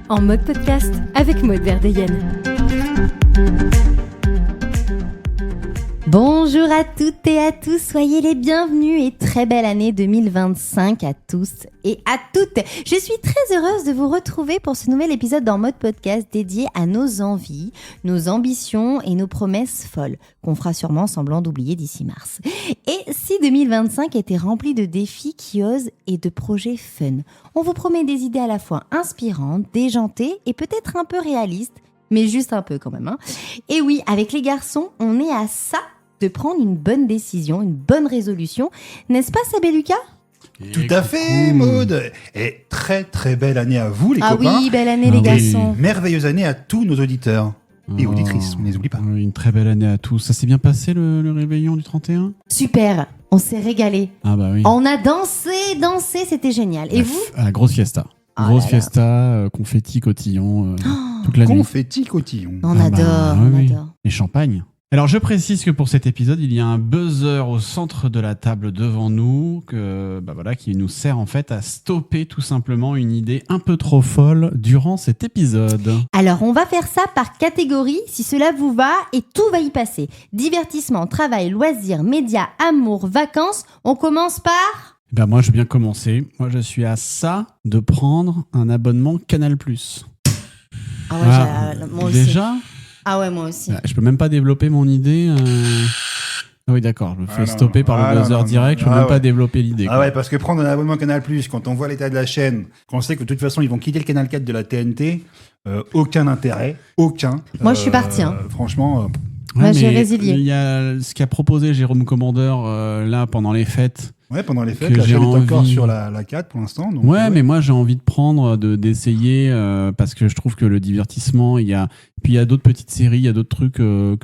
En mode podcast avec Maud Verdeyenne. Bonjour à toutes et à tous, soyez les bienvenus et très belle année 2025 à tous et à toutes. Je suis très heureuse de vous retrouver pour ce nouvel épisode d'En mode podcast dédié à nos envies, nos ambitions et nos promesses folles qu'on fera sûrement semblant d'oublier d'ici mars. Et si 2025 était rempli de défis qui osent et de projets fun, on vous promet des idées à la fois inspirantes, déjantées et peut-être un peu réalistes, mais juste un peu quand même. Et oui, avec les garçons, on est à ça de prendre une bonne décision, une bonne résolution. N'est-ce pas, Sabé Lucas ? Tout à fait, Maud. Et très très belle année à vous, les copains. Ah oui, belle année, les garçons. Merveilleuse année à tous nos auditeurs et auditrices, on ne les oublie pas. Une très belle année à tous. Ça s'est bien passé le réveillon du 31 ? Super, on s'est régalé. Ah bah oui. On a dansé, c'était génial. Et vous ? Grosse fiesta. Oh Grosse là là. fiesta, confetti, cotillon, toute la nuit. Confetti cotillon. On Ah adore, bah, on oui. adore. Et champagne. Alors je précise que pour cet épisode, il y a un buzzer au centre de la table devant nous qui nous sert en fait à stopper tout simplement une idée un peu trop folle durant cet épisode. Alors, on va faire ça par catégorie, si cela vous va, et tout va y passer. Divertissement, travail, loisirs, médias, amour, vacances. On commence par... Ben moi, je veux bien commencer. Moi, je suis à ça de prendre un abonnement Canal+. Ah ouais, moi aussi. Déjà, Ah ouais, moi aussi. je peux même pas développer mon idée. Ah oui, d'accord. Je me fais stopper par le buzzer direct. Je peux même pas développer l'idée. Ah ouais, parce que prendre un abonnement Canal+, quand on voit l'état de la chaîne, qu'on sait que de toute façon ils vont quitter le Canal 4 de la TNT, aucun intérêt, aucun. Moi, je suis partie. Franchement... Moi, j'ai résilié. Il y a ce qu'a proposé Jérôme Commandeur là pendant les fêtes. Ouais, pendant les fêtes, Que la j'ai chaîne est encore envie. sur la 4 pour l'instant. Donc, Ouais, mais moi j'ai envie de prendre, d'essayer parce que je trouve que le divertissement, il y a d'autres petites séries, il y a d'autres trucs que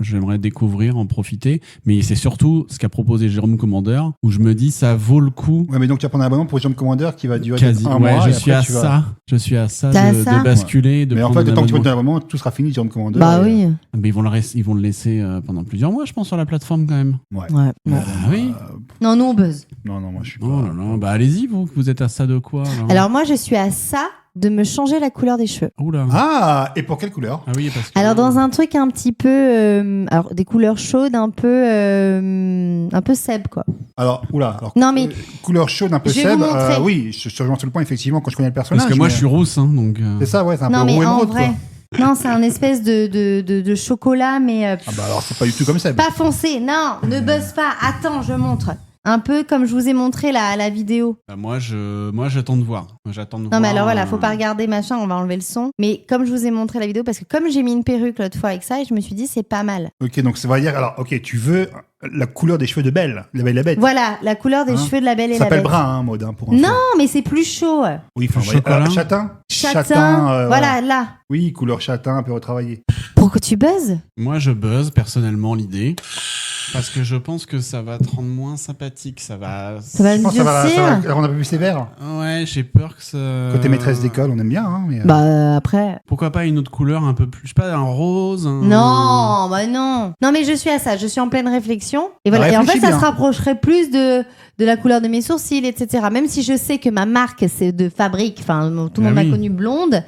j'aimerais découvrir, en profiter. Mais c'est surtout ce qu'a proposé Jérôme Commandeur où je me dis ça vaut le coup. Ouais, mais donc tu vas prendre un abonnement pour Jérôme Commandeur qui va durer Quasi. un mois. Je et suis après, à ça. Je suis à ça T'as de ça basculer, de Mais en prendre fait, un le temps que tu prends abonnement. un abonnement, tout sera fini, Jérôme Commandeur. Bah oui. Mais ils vont le laisser pendant plusieurs mois, je pense, sur la plateforme quand même. Ouais. Ouais. Ah oui. Non, nous, on buzz. Non, moi je suis pas. Oh là là. Bah allez-y, vous êtes à ça de quoi Alors, moi, je suis à ça de me changer la couleur des cheveux. Oula. Ah, et pour quelle couleur? Ah oui, parce que... Alors, dans un truc un petit peu... alors, des couleurs chaudes, un peu seb, quoi. Alors, Non, mais- couleur chaude, un peu Je vais seb. vous montrer. Oui, je rejoins sur le point, effectivement, quand je connais le personnage. Parce que moi mais- je suis rousse, hein, donc... C'est ça, ouais, c'est un Non, peu mais roux en émeraude, vrai... quoi. Non, c'est un espèce de chocolat, mais Ah bah alors, c'est pas du tout comme seb. pas foncé. Non, ne buzz pas. Attends, je montre. Un peu comme je vous ai montré la vidéo. Bah, moi j'attends de voir. Non, mais alors voilà, faut pas regarder machin, on va enlever le son. Mais comme je vous ai montré la vidéo, parce que comme j'ai mis une perruque l'autre fois avec ça, et je me suis dit, c'est pas mal. Ok, donc ça va dire, alors, ok, tu veux la couleur des cheveux de Belle, la Belle et la Bête. Voilà, la couleur des Hein cheveux de la Belle et Ça la s'appelle Bête. brun, hein, Maud, pour info. Non, mais c'est plus chaud. Oui, enfin, Chocolat. châtain. Châtain, voilà, là. Oui, couleur châtain, un peu retravaillé. Pourquoi tu buzzes? Moi je buzz personnellement l'idée. Parce que je pense que ça va te rendre moins sympathique. Ça va Je pense que ça va durcir. la rendre un peu plus sévère. Ouais, j'ai peur que ça... Côté maîtresse d'école, on aime bien, hein, mais... Bah, après... Pourquoi pas une autre couleur un peu plus... Je sais pas, un rose Non, bah non. Non, mais je suis à ça. Je suis en pleine réflexion. Et voilà. Et en fait, Réfléchis ça bien. se rapprocherait plus de la couleur de mes sourcils, etc. Même si je sais que ma marque, c'est de fabrique. Enfin, tout le monde m'a oui. connue blonde.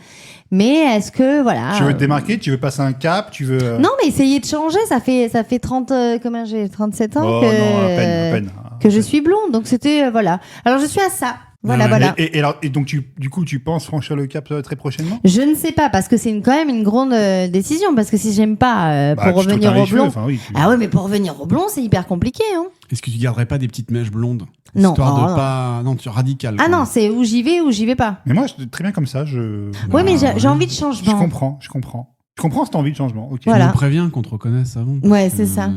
Mais est-ce que, voilà. Tu veux te démarquer, tu veux passer un cap, tu veux... Non, mais essayer de changer. Ça fait 30... combien j'ai 37 ans Oh que, non, à peine. que je suis blonde. Donc, c'était... voilà. Alors, je suis à ça. Voilà, Ouais. voilà. Et donc, du coup, tu penses franchir le cap très prochainement? Je ne sais pas, parce que c'est quand même une grande décision. Parce que si j'aime pas, Bah, pour tu te revenir teins au les cheveux, blond... enfin, oui, Ah ouais, mais pour revenir au blond, c'est hyper compliqué, hein. Est-ce que tu garderais pas des petites mèches blondes? Non. Histoire Oh, de non. pas... Non, tu radical. Ah quoi. non, c'est où j'y vais pas. Mais moi, très bien comme ça, Ouais, mais j'ai ouais. envie de je changement. comprends. Je comprends cette envie de changement, ok. Voilà. Je me préviens qu'on te reconnaisse avant. Ouais, c'est ça.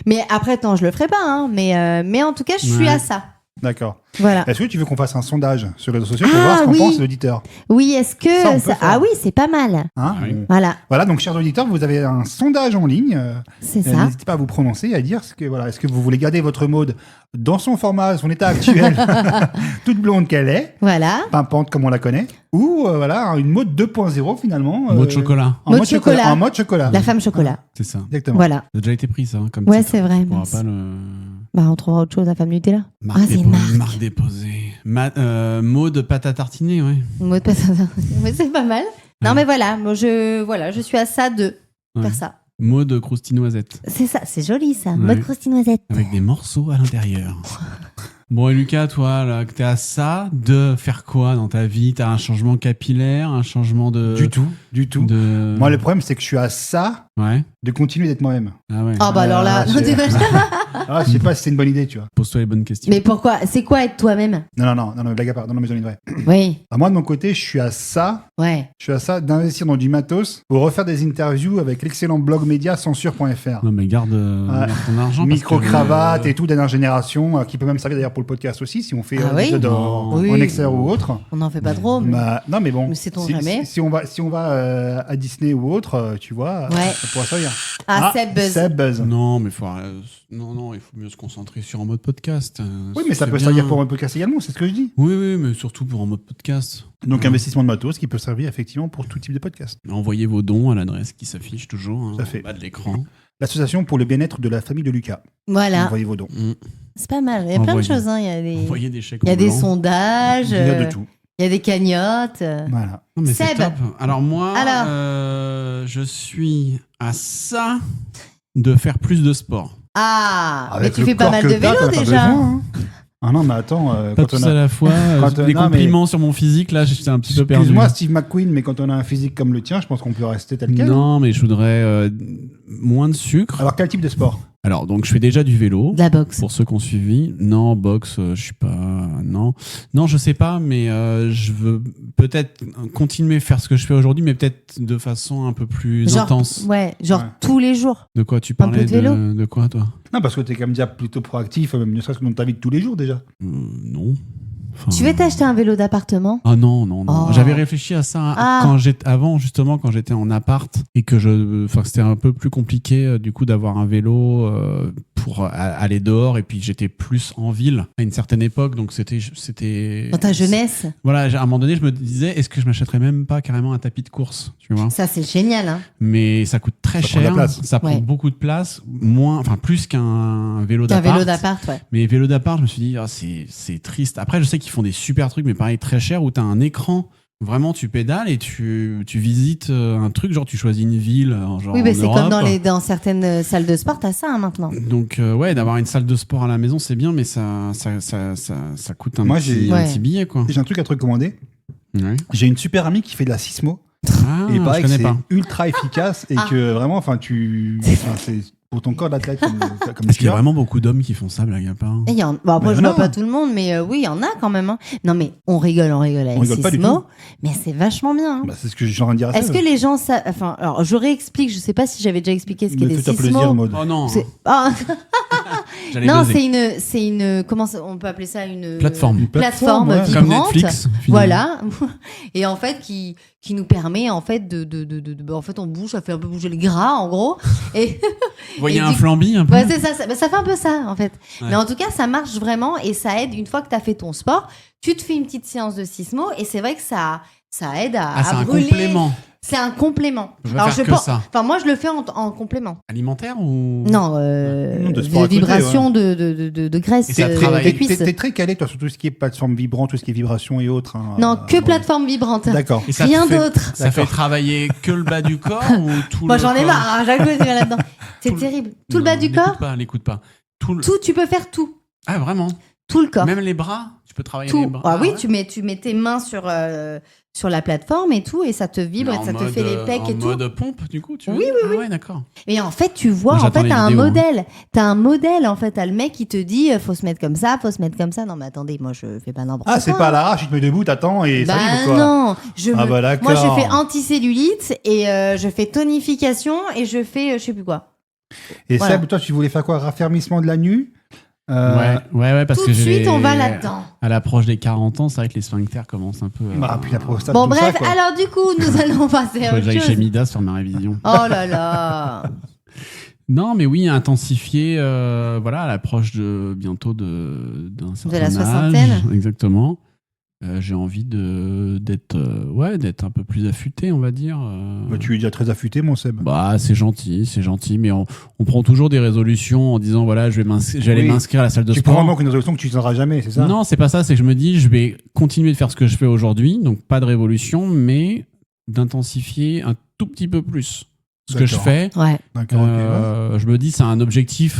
Mais après, attends, je le ferai pas, hein. Mais en tout cas, je suis Ouais. à ça. D'accord. Voilà. Est-ce que tu veux qu'on fasse un sondage sur les réseaux sociaux pour Ah, voir ce qu'en oui. pense l'auditeur? Oui, est-ce que... Ça, on peut faire. Ah oui, c'est pas mal. Hein Ah oui. Voilà, Voilà, donc chers auditeurs, vous avez un sondage en ligne. c'est ça. N'hésitez pas à vous prononcer, à dire est-ce que vous voulez garder votre Maud dans son format, son état actuel, toute blonde qu'elle est, Voilà. pimpante comme on la connaît, ou voilà une Maud 2.0 finalement. Mot de chocolat. En Mode mode chocolat. En mode chocolat. La femme chocolat. C'est ça. Exactement. Voilà. Ah, Ça a déjà été pris ça, hein, comme Ouais, titre. c'est vrai. On pourra mince. pas le... Bah, on trouvera autre chose, la femme Nutella. Marque Ah, c'est déposée. Marc. Marque déposée. Mot de pâte à tartiner, ouais. Mot de passe- Mais c'est pas mal. Non, Ouais. mais voilà, moi, je suis à ça de Ouais. faire ça. Mot de croustille noisette. C'est ça, c'est joli ça. Ouais. Mode croustille noisette. Avec des morceaux à l'intérieur. Bon, et Lucas, toi, là, que t'es à ça, de faire quoi dans ta vie? T'as un changement capillaire, un changement de... Du tout. De... Moi, le problème, c'est que je suis à ça Ouais. de continuer d'être moi-même. Ah ouais. Ah, bah alors là, non, c'est- t'imagines- Ah, je sais pas si c'est une bonne idée, tu vois. Pose-toi les bonnes questions. Mais pourquoi? C'est quoi être toi-même? Non, mais blague à part. Non, mais j'en ai une vraie. Oui, Moi, de mon côté, je suis à ça d'investir dans du matos pour refaire des interviews avec l'excellent blog média censure.fr. Non, mais garde ton argent. parce Micro-cravate que, et tout, dernière génération, qui peut même servir d'ailleurs pour le podcast aussi, si on fait Ah un oui épisode en Oui. extérieur ou autre. on n'en fait pas trop. Mais... Bah, non, mais bon, Mais sait-on si, jamais. si on va à Disney ou autre, tu vois, Ouais. ça pourra servir. Ah, Seb Buzz. Seb Buzz. Non, mais non, il faut mieux se concentrer sur en mode podcast. Oui, mais ça C'est peut bien. servir pour un podcast également, c'est ce que je dis. Oui, mais surtout pour en mode podcast. Donc, Ouais. investissement de matos qui peut servir effectivement pour tout type de podcast. Envoyez vos dons à l'adresse qui s'affiche toujours Tout à en fait. bas de l'écran. L'association pour le bien-être de la famille de Lucas. Voilà, Envoyez vos dons. c'est pas mal. Il y a plein de Envoyez. choses. Hein. Il y a des, Envoyez des chèques il y a des roulants. sondages, Il y a de tout. il y a des cagnottes. Voilà. Non, mais c'est Seb. top. Alors moi, Alors. je suis à ça de faire plus de sport. Ah, mais Avec tu le fais pas corps mal que de t'as, vélo t'en as pas déjà. besoin, hein. Ah non, mais attends, Pas quand tous on à a... la fois. quand Des non, mais- compliments sur mon physique, là, j'étais un petit peu perdu. Excuse-moi, Steve McQueen, mais quand on a un physique comme le tien, je pense qu'on peut rester tel quel. Non, mais je voudrais moins de sucre. Alors, quel type de sport? Alors, donc, je fais déjà du vélo. De la boxe. Pour ceux qui ont suivi, non, boxe, je suis pas. Non, je sais pas, mais je veux peut-être continuer à faire ce que je fais aujourd'hui, mais peut-être de façon un peu plus intense. Ouais, genre Ouais. tous les jours. De quoi tu Un peu parlais de vélo de quoi, toi Non, parce que t'es quand même déjà plutôt proactif, même ne serait-ce que dans ta vie de tous les jours déjà. Non. Enfin, Tu veux t'acheter un vélo d'appartement? Ah non. Oh. J'avais réfléchi à ça Ah. quand j'étais en appart et que c'était un peu plus compliqué du coup d'avoir un vélo pour aller dehors et puis j'étais plus en ville à une certaine époque, donc c'était. Dans ta jeunesse? Voilà, à un moment donné, je me disais, est-ce que je m'achèterais même pas carrément un tapis de course, tu vois? Ça, c'est génial. Hein. Mais ça coûte très Ça prend de la cher, place. ça prend Ouais. beaucoup de place, plus qu'un vélo Qu'un d'appart. vélo d'appart, ouais. Mais vélo d'appart, je me suis dit, c'est triste. Après, je sais qu'ils font des super trucs, mais pareil, très cher, où tu as un écran. Vraiment, tu pédales et tu visites un truc, genre tu choisis une ville, genre Oui, mais en c'est Europe. comme dans certaines salles de sport, t'as ça hein, maintenant. Donc, ouais, d'avoir une salle de sport à la maison, c'est bien, mais ça coûte un Moi, petit, j'ai- un Ouais. petit billet, quoi. J'ai un truc à te recommander. Ouais. J'ai une super amie qui fait de la sismo. Ah, et il paraît je que connais c'est pas. ultra efficace et Ah. que vraiment, c'est pour ton corps d'athlète comme Est-ce qu'il y a tu vraiment beaucoup d'hommes qui font ça, blague à part Et il y en... bon, après, Mais je non. vois pas tout le monde, mais oui, il y en a quand même. Hein. Non, mais on rigole avec rigole pas du Sismo, tout. mais c'est vachement bien. Hein. Bah, c'est ce que je suis en train de dire à Est-ce Seb. que les gens savent... Enfin, alors, je réexplique, je sais pas si j'avais déjà expliqué ce qu'est Me les fais-toi Sismo. plaisir, Maud. Oh non, C'est- Ah, j'allais non, doser. c'est une... Comment on peut appeler ça une... Plateforme. Une Plateforme ouais. vibrante. Comme Netflix, finalement. Voilà. Et en fait, qui nous permet, en fait, en fait, on bouge, ça fait un peu bouger le gras, en gros. Et... Vous voyez Et un du- flambi un peu Ouais, c'est ça, ça fait un peu ça en fait. Ouais. Mais en tout cas, ça marche vraiment et ça aide. Une fois que tu as fait ton sport, tu te fais une petite séance de sismo et c'est vrai que ça aide à, Ah, c'est à un brûler. complément. C'est un complément. Je vais faire que pense- ça. Enfin, moi, je le fais en complément. Alimentaire ou Non, de sport à côté, vibration de graisse Et ça de travaille. cuisses. T'es très calé, toi, sur tout ce qui est plateforme vibrante, tout ce qui est vibration et autres. Hein. Non, que Bon, plateforme vibrante. D'accord. Et ça Rien te fait- d'autre. Ça fait D'accord. travailler que le bas du corps ou tout Moi, le j'en ai corps marre. À chaque fois, tu vas là-dedans. C'est Tout le- terrible. Tout le Non, bas du l'écoute corps, pas, l'écoute pas. Tout. tu peux faire tout. Ah, vraiment Tout le corps. Même les bras Tu peux travailler les Tout. bras Ah oui, ouais. tu mets tes mains sur la plateforme et tout, et ça te vibre, Mais et en ça te mode, fait les pecs et en tout. mode pompe, du coup, tu veux Oui, Ah ouais, d'accord. Et en fait, tu vois, Moi, en j'attends fait, les t'as un vidéos, hein. modèle. T'as un modèle, en fait. T'as le mec qui te dit, faut se mettre comme ça, faut se mettre comme ça. Non, mais attendez, moi, je fais pas n'importe quoi. Ah, c'est pas à l'arrache, tu te mets debout, t'attends et ça Bah vibre, quoi. non, Ah bah d'accord. moi je fais anticellulite et je fais tonification et je fais je sais plus quoi. Et Voilà. Seb, toi, tu voulais faire quoi? Raffermissement de la nuit? Ouais, parce Tout que de j'ai suite on va là-dedans. À l'approche des 40 ans, c'est vrai que les sphincters commencent un peu. Ah, puis la prostate, Bon tout bref, ça, quoi. alors du coup nous allons passer Faut à que autre j'aille chez chose. Midas sur ma révision. Oh là là. Non, mais oui, intensifier, voilà, à l'approche bientôt d'un certain la âge. soixantaine. Exactement. j'ai envie d'être un peu plus affûté, on va dire. Bah, tu es déjà très affûté, mon Seb. Bah, c'est gentil, mais on prend toujours des résolutions en disant voilà, je vais aller m'inscrire à la salle de tu sport. prends vraiment une résolution que tu ne tiendras jamais, c'est ça? Non, c'est pas ça, c'est que je me dis je vais continuer de faire ce que je fais aujourd'hui, donc pas de révolution, mais d'intensifier un tout petit peu plus ce que je fais. Ouais. D'accord, ok, ouais. Je me dis c'est un objectif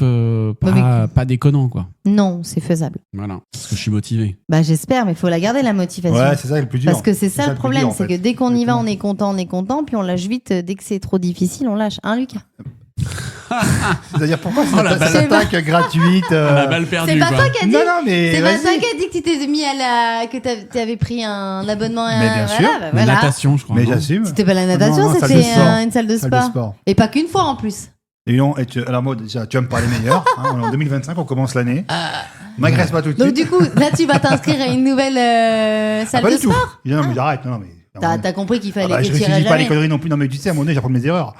pas déconnant, quoi. Non, c'est faisable. Voilà, parce que je suis motivé. Bah j'espère, mais il faut la garder la motivation. Ouais, c'est ça le plus dur. Parce que c'est ça le plus problème, dur, en c'est fait. que dès qu'on y va, Exactement. on est content, puis on lâche vite. Dès que c'est trop difficile, on lâche. Hein, Lucas? C'est-à-dire pourquoi Oh, la cette balle. attaque gratuite La balle perdue, C'est pas quoi. toi qui as dit. Non, non, mais C'est pas vas-y. toi qui a dit que tu t'es mis que t'avais pris un abonnement. Mais bien sûr. Bah, La voilà. natation, je crois. Mais non j'assume. C'était pas la natation, Non, non, salle c'était de sport. une salle de Salle de sport. sport. Et pas qu'une fois en plus. Et non, alors moi, déjà, tu vas me parler meilleur. Hein, on est en 2025, on commence l'année. M'agresse pas tout de Donc suite. du coup, là tu vas t'inscrire à une nouvelle Ah, salle pas de du tout. sport. Non, mais j'arrête. Non, mais. T'as compris qu'il Ah fallait bah, que je tu irais réfléchis pas à les jamais. conneries non plus. Non, mais tu sais, à un moment donné, j'apprends mes erreurs.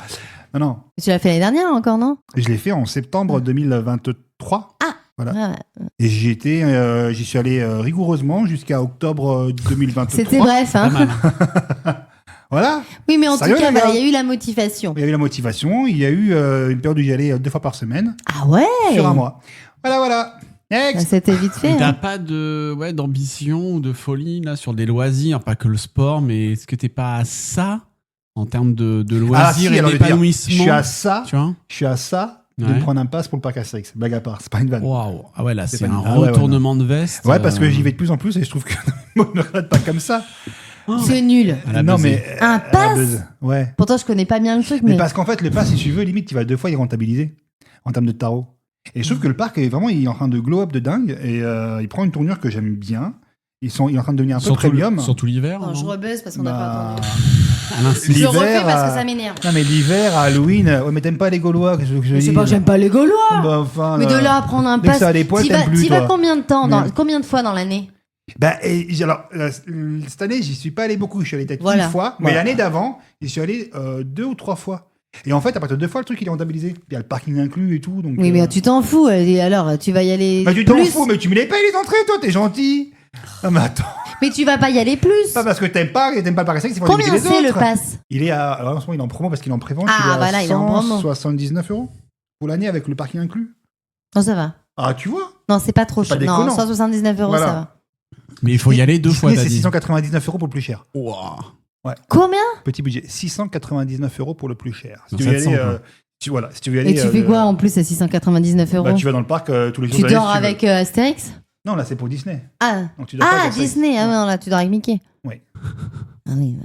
Non, non. Tu l'as fait l'année dernière encore, non? Et je l'ai fait en septembre 2023. Ah. Voilà. Ouais. Et j'y suis allé rigoureusement jusqu'à octobre 2023. C'était bref, Pas hein. mal. Voilà. Oui, mais en Sérieux, tout cas, les gars voilà, il y a eu la motivation. Il y a eu la motivation. Il y a eu une période où j'y allais 2 fois par semaine Ah ouais. sur un mois. Voilà, voilà. Next. Bah, c'était vite fait. Mais t'as Hein. pas d'ambition ou de folie là sur des loisirs, pas que le sport, mais est-ce que t'es pas à ça en termes de loisirs et alors, je veux dire, d'épanouissement? je suis à ça. Tu vois? Je suis à ça de Ouais. prendre un pass pour le parc Astérix. Blague à part, c'est pas une vanne. Waouh. Ah ouais, là, C'est c'est pas un une- Ah ouais, retournement de veste. Ouais, parce que j'y vais de plus en plus et je trouve que on ne regarde pas comme ça. C'est nul. À la non, buzzée. mais. Un à la pass buzz. Ouais. Pourtant, je connais pas bien le truc, Mais mais. parce qu'en fait, le pass, si tu veux, limite, tu vas 2 fois, il est rentabilisé en termes de tarot. Et je trouve que le parc est vraiment il est en train de glow up de dingue et il prend une tournure que j'aime bien. Il est en train de devenir un peu premium. Surtout l'hiver. Non, je non rebuzz parce qu'on n'a pas Bah, entendu. À l'instant. Je refais l'hiver, parce que ça m'énerve. Non, mais l'hiver, à Halloween, ouais, mais t'aimes pas les Gaulois, qu'est-ce que je Mais dis c'est pas que j'aime pas les Gaulois. Bah, enfin, Mais de là à prendre un dès que pass. ça a des poils, T'y t'aimes vas, plus, t'y vas toi. combien de temps Mais- combien de fois dans l'année? Bah, alors, cette année, j'y suis pas allé beaucoup. Je suis allé peut-être Voilà. une fois. Mais Voilà. l'année d'avant, j'y suis allé 2 ou 3 fois. Et en fait, à partir de 2 fois, le truc, il est rentabilisé. Il y a le parking inclus et tout. Donc, Oui, mais tu t'en fous. Et alors, tu vas y aller Bah, tu t'en plus. fous, mais tu me les payes les entrées, toi, t'es gentil. Ah, mais attends. Mais tu vas pas y aller plus. Pas parce que t'aimes pas le parc Astérix, il faut Combien limiter les c'est le autres. pass? Il est à. Alors, en ce moment, il est en promo parce qu'il est en prévente. Ah, il est à voilà, il est en promo. 179 € pour l'année avec le parking inclus. Non, ça va. Ah, tu vois. Non, c'est pas trop C'est pas cher. Non, déconnant. 179 €, Voilà. ça va. Mais il faut y aller 2 fois, Disney, t'as c'est dit. 699 € pour le plus cher. Ouah. Combien? Petit budget. 699 € pour le plus cher. Si Donc tu veux y 700, aller. quoi. Si tu veux y aller. Et tu fais quoi en plus à 699 €? Bah, tu vas dans le parc tous les jours. Tu de l'année, dors si tu veux. avec Astérix? Non, là, c'est pour Disney. Ah, Donc, tu dors pas ah avec Astérix. Disney. Ah ouais, non, là, tu dors avec Mickey. Oui. Ah oui.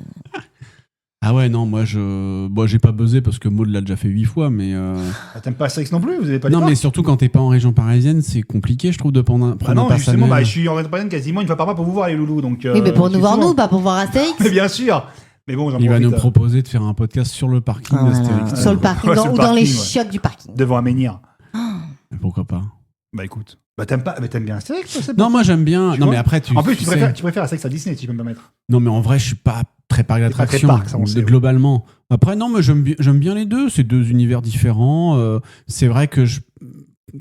Ah ouais, non, moi, j'ai pas buzzé parce que Maud l'a déjà fait 8 fois, mais. Ah, t'aimes pas Astérix non plus. Vous avez pas Non, les mais parcs surtout quand t'es pas en région parisienne, c'est compliqué, je trouve, de prendre un Ah non, pass justement, annuel. bah, je suis en région parisienne quasiment une fois par mois pour vous voir, les loulous. Donc, Oui, mais pour je nous suis voir souvent. nous, pas pour voir Astérix. Mais bien sûr. Mais bon, j'en Il va profite, nous proposer de faire un podcast sur le parking Ah, voilà. d'Astérix. Sur le parking, Ouais, sur le ou dans les parking, ouais. chiottes du parking. devant un menhir. Mais pourquoi pas? Bah écoute. Bah t'aimes bien Astérix, toi, c'est Non, moi j'aime bien. Tu Non, vois mais après, tu. En plus, tu tu sais- préfères Astérix à Disney, si je peux me permettre. Non, mais en vrai, je suis pas très parc T'es pas très d'attraction. parc, ça, on sait, ouais. Globalement. Après, non, mais j'aime bien les deux. C'est 2 univers différents. C'est vrai que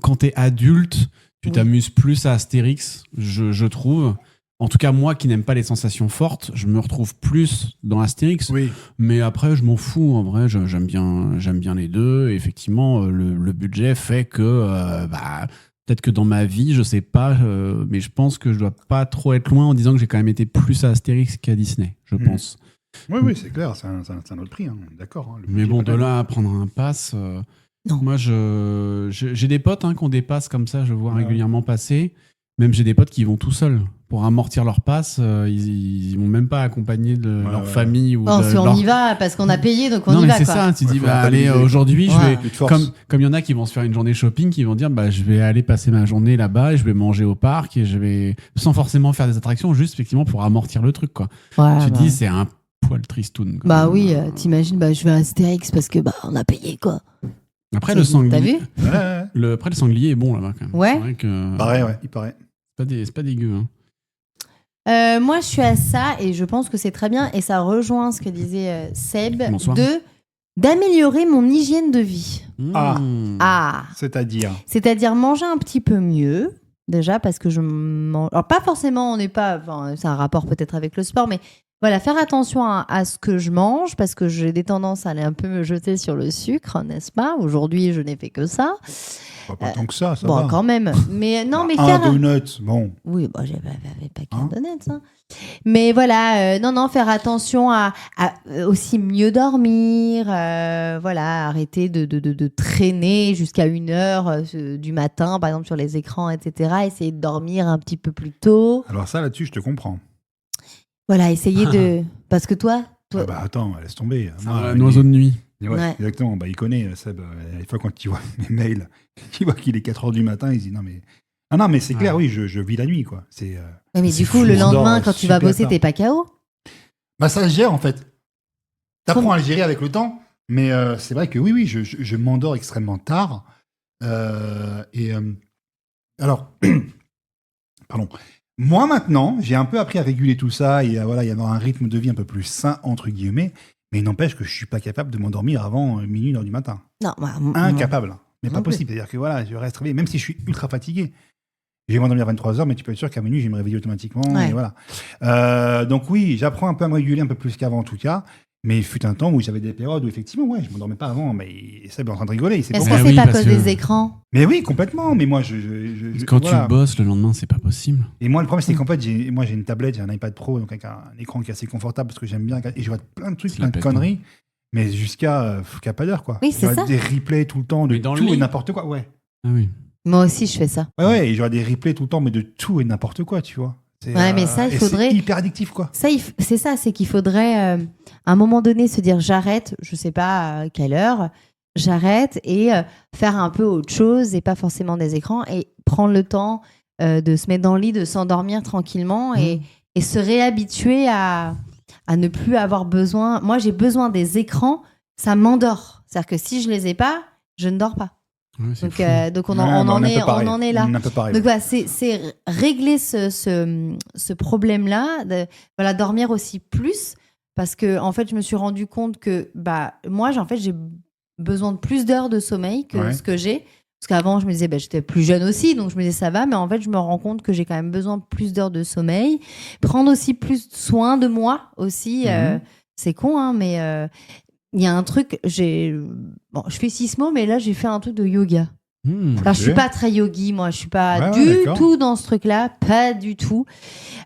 quand t'es adulte, tu Oui. t'amuses plus à Astérix, je trouve. En tout cas, moi qui n'aime pas les sensations fortes, je me retrouve plus dans Astérix. Oui. Mais après, je m'en fous. En vrai, j'aime bien les deux. Et effectivement, le budget fait que peut-être que dans ma vie, je sais pas, mais je pense que je dois pas trop être loin en disant que j'ai quand même été plus à Astérix qu'à Disney, je pense. Oui, c'est clair, c'est un autre prix, hein. D'accord. hein. Le Mais budget bon, est pas de tel. là à prendre un pass, Non. moi, j'ai des potes qui ont des passes comme ça, je vois Ouais. régulièrement passer. Même j'ai des potes qui y vont tout seuls. Pour amortir leur passe, ils vont même pas accompagner de leur famille ou Non, de si on leur... y va parce qu'on a payé, donc on non, y mais va. c'est quoi. ça, tu Ouais, dis, faut bah, allez, rentabiliser. aujourd'hui, Ouais. je vais... Tu te forces. Comme il y en a qui vont se faire une journée shopping, qui vont dire, bah, je vais aller passer ma journée là-bas et je vais manger au parc et je vais... Sans forcément faire des attractions, juste effectivement pour amortir le truc, quoi. Ouais, Tu bah. dis, c'est un poil tristoun. quoi. Bah oui, t'imagines, bah, je vais à Astérix parce que bah on a payé quoi. Après, T'as le sanglier... vu? Ouais. Après, le sanglier est bon là-bas, quand même. Ouais. C'est vrai que... Pareil, ouais, il paraît. C'est pas dégueu, hein. Moi, je suis à ça et je pense que c'est très bien et ça rejoint ce que disait Seb Bonsoir. d'améliorer mon hygiène de vie. Ah. Mmh. Ah, C'est-à-dire. c'est-à-dire manger un petit peu mieux, déjà, parce que je mange. Alors, pas forcément, on n'est pas. Enfin, c'est un rapport peut-être avec le sport, mais voilà, faire attention à ce que je mange, parce que j'ai des tendances à aller un peu me jeter sur le sucre, n'est-ce pas? Aujourd'hui, je n'ai fait que ça. Pas tant que ça Bon, va. quand même. Mais non, mais Un faire. donut, bon. Oui, bah, j'avais pas qu'un donut, hein. Mais voilà, non, faire attention à aussi mieux dormir, voilà, arrêter de traîner jusqu'à 1h du matin, par exemple, sur les écrans, etc. Essayer de dormir un petit peu plus tôt. Alors ça, là-dessus, je te comprends. Voilà, essayer de... Parce que toi... Ah bah attends, laisse tomber. C'est un oiseau de nuit. Ouais. Exactement. Bah, il connaît, Seb. Des fois, quand il voit mes mails, il voit qu'il est 4h du matin, il se dit non, mais... Ah non, mais c'est clair, oui, je vis la nuit, quoi. Ouais, mais c'est du coup, fou, le on lendemain, dort quand tu vas super bosser, tard. t'es pas KO? Bah, ça se gère, en fait. T'apprends à le gérer avec le temps, mais c'est vrai que oui, je m'endors extrêmement tard. Alors, pardon. Moi, maintenant, j'ai un peu appris à réguler tout ça et voilà, y avoir un rythme de vie un peu plus sain, entre guillemets, mais il n'empêche que je suis pas capable de m'endormir avant minuit, 1h du matin. Non, bah, Incapable. Mais Non pas plus. possible. C'est-à-dire que voilà, je reste réveillé, même si je suis ultra fatigué. Je vais m'endormir à 23h, mais tu peux être sûr qu'à minuit, je vais me réveiller automatiquement. Ouais. Et voilà. Donc oui, j'apprends un peu à me réguler un peu plus qu'avant en tout cas. Mais il fut un temps où j'avais des périodes où effectivement, ouais, je m'endormais pas avant. Mais ça est en train de rigoler. C'est Est-ce pour que moi. c'est oui, pas à parce cause que- des écrans? Mais oui, complètement. Mais moi, Quand voilà. tu bosses le lendemain, c'est pas possible. Et moi, le problème, c'est qu'en fait, j'ai une tablette, j'ai un iPad Pro, donc avec un écran qui est assez confortable parce que j'aime bien. Et je vois plein de trucs, C'est plein la de pète, conneries. Mais jusqu'à pas d'heure, quoi. Oui, c'est J'aurais ça. des replays tout le temps de Mais dans le tout et lit. n'importe quoi. Ouais. Ah oui. Moi aussi, je fais ça. Ouais, et j'aurais des replays tout le temps, mais de tout et n'importe quoi, tu vois. Ouais, mais ça, il et faudrait- C'est hyper addictif, quoi. Ça, c'est ça, c'est qu'il faudrait à un moment donné se dire j'arrête, je sais pas à quelle heure, j'arrête et faire un peu autre chose et pas forcément des écrans et prendre le temps de se mettre dans le lit, de s'endormir tranquillement et se réhabituer à ne plus avoir besoin. Moi, j'ai besoin des écrans, ça m'endort. C'est-à-dire que si je les ai pas, je ne dors pas. Ouais, c'est Donc, fou. donc on Ouais, en on est un est peu pareil. on en est là. On est un peu pareil. Donc voilà, c'est régler ce problème-là, voilà, dormir aussi plus, parce que en fait, je me suis rendu compte que bah moi, j'ai besoin de plus d'heures de sommeil que Ouais. ce que j'ai. Parce qu'avant, je me disais, bah, j'étais plus jeune aussi, donc je me disais ça va, mais en fait, je me rends compte que j'ai quand même besoin de plus d'heures de sommeil. Prendre aussi plus soin de moi aussi, c'est con, hein, mais il y a un truc, bon, je fais sismo, mais là, j'ai fait un truc de yoga. Alors, je suis pas très yogi, moi. Je suis pas Ouais, du d'accord. tout dans ce truc-là, pas du tout.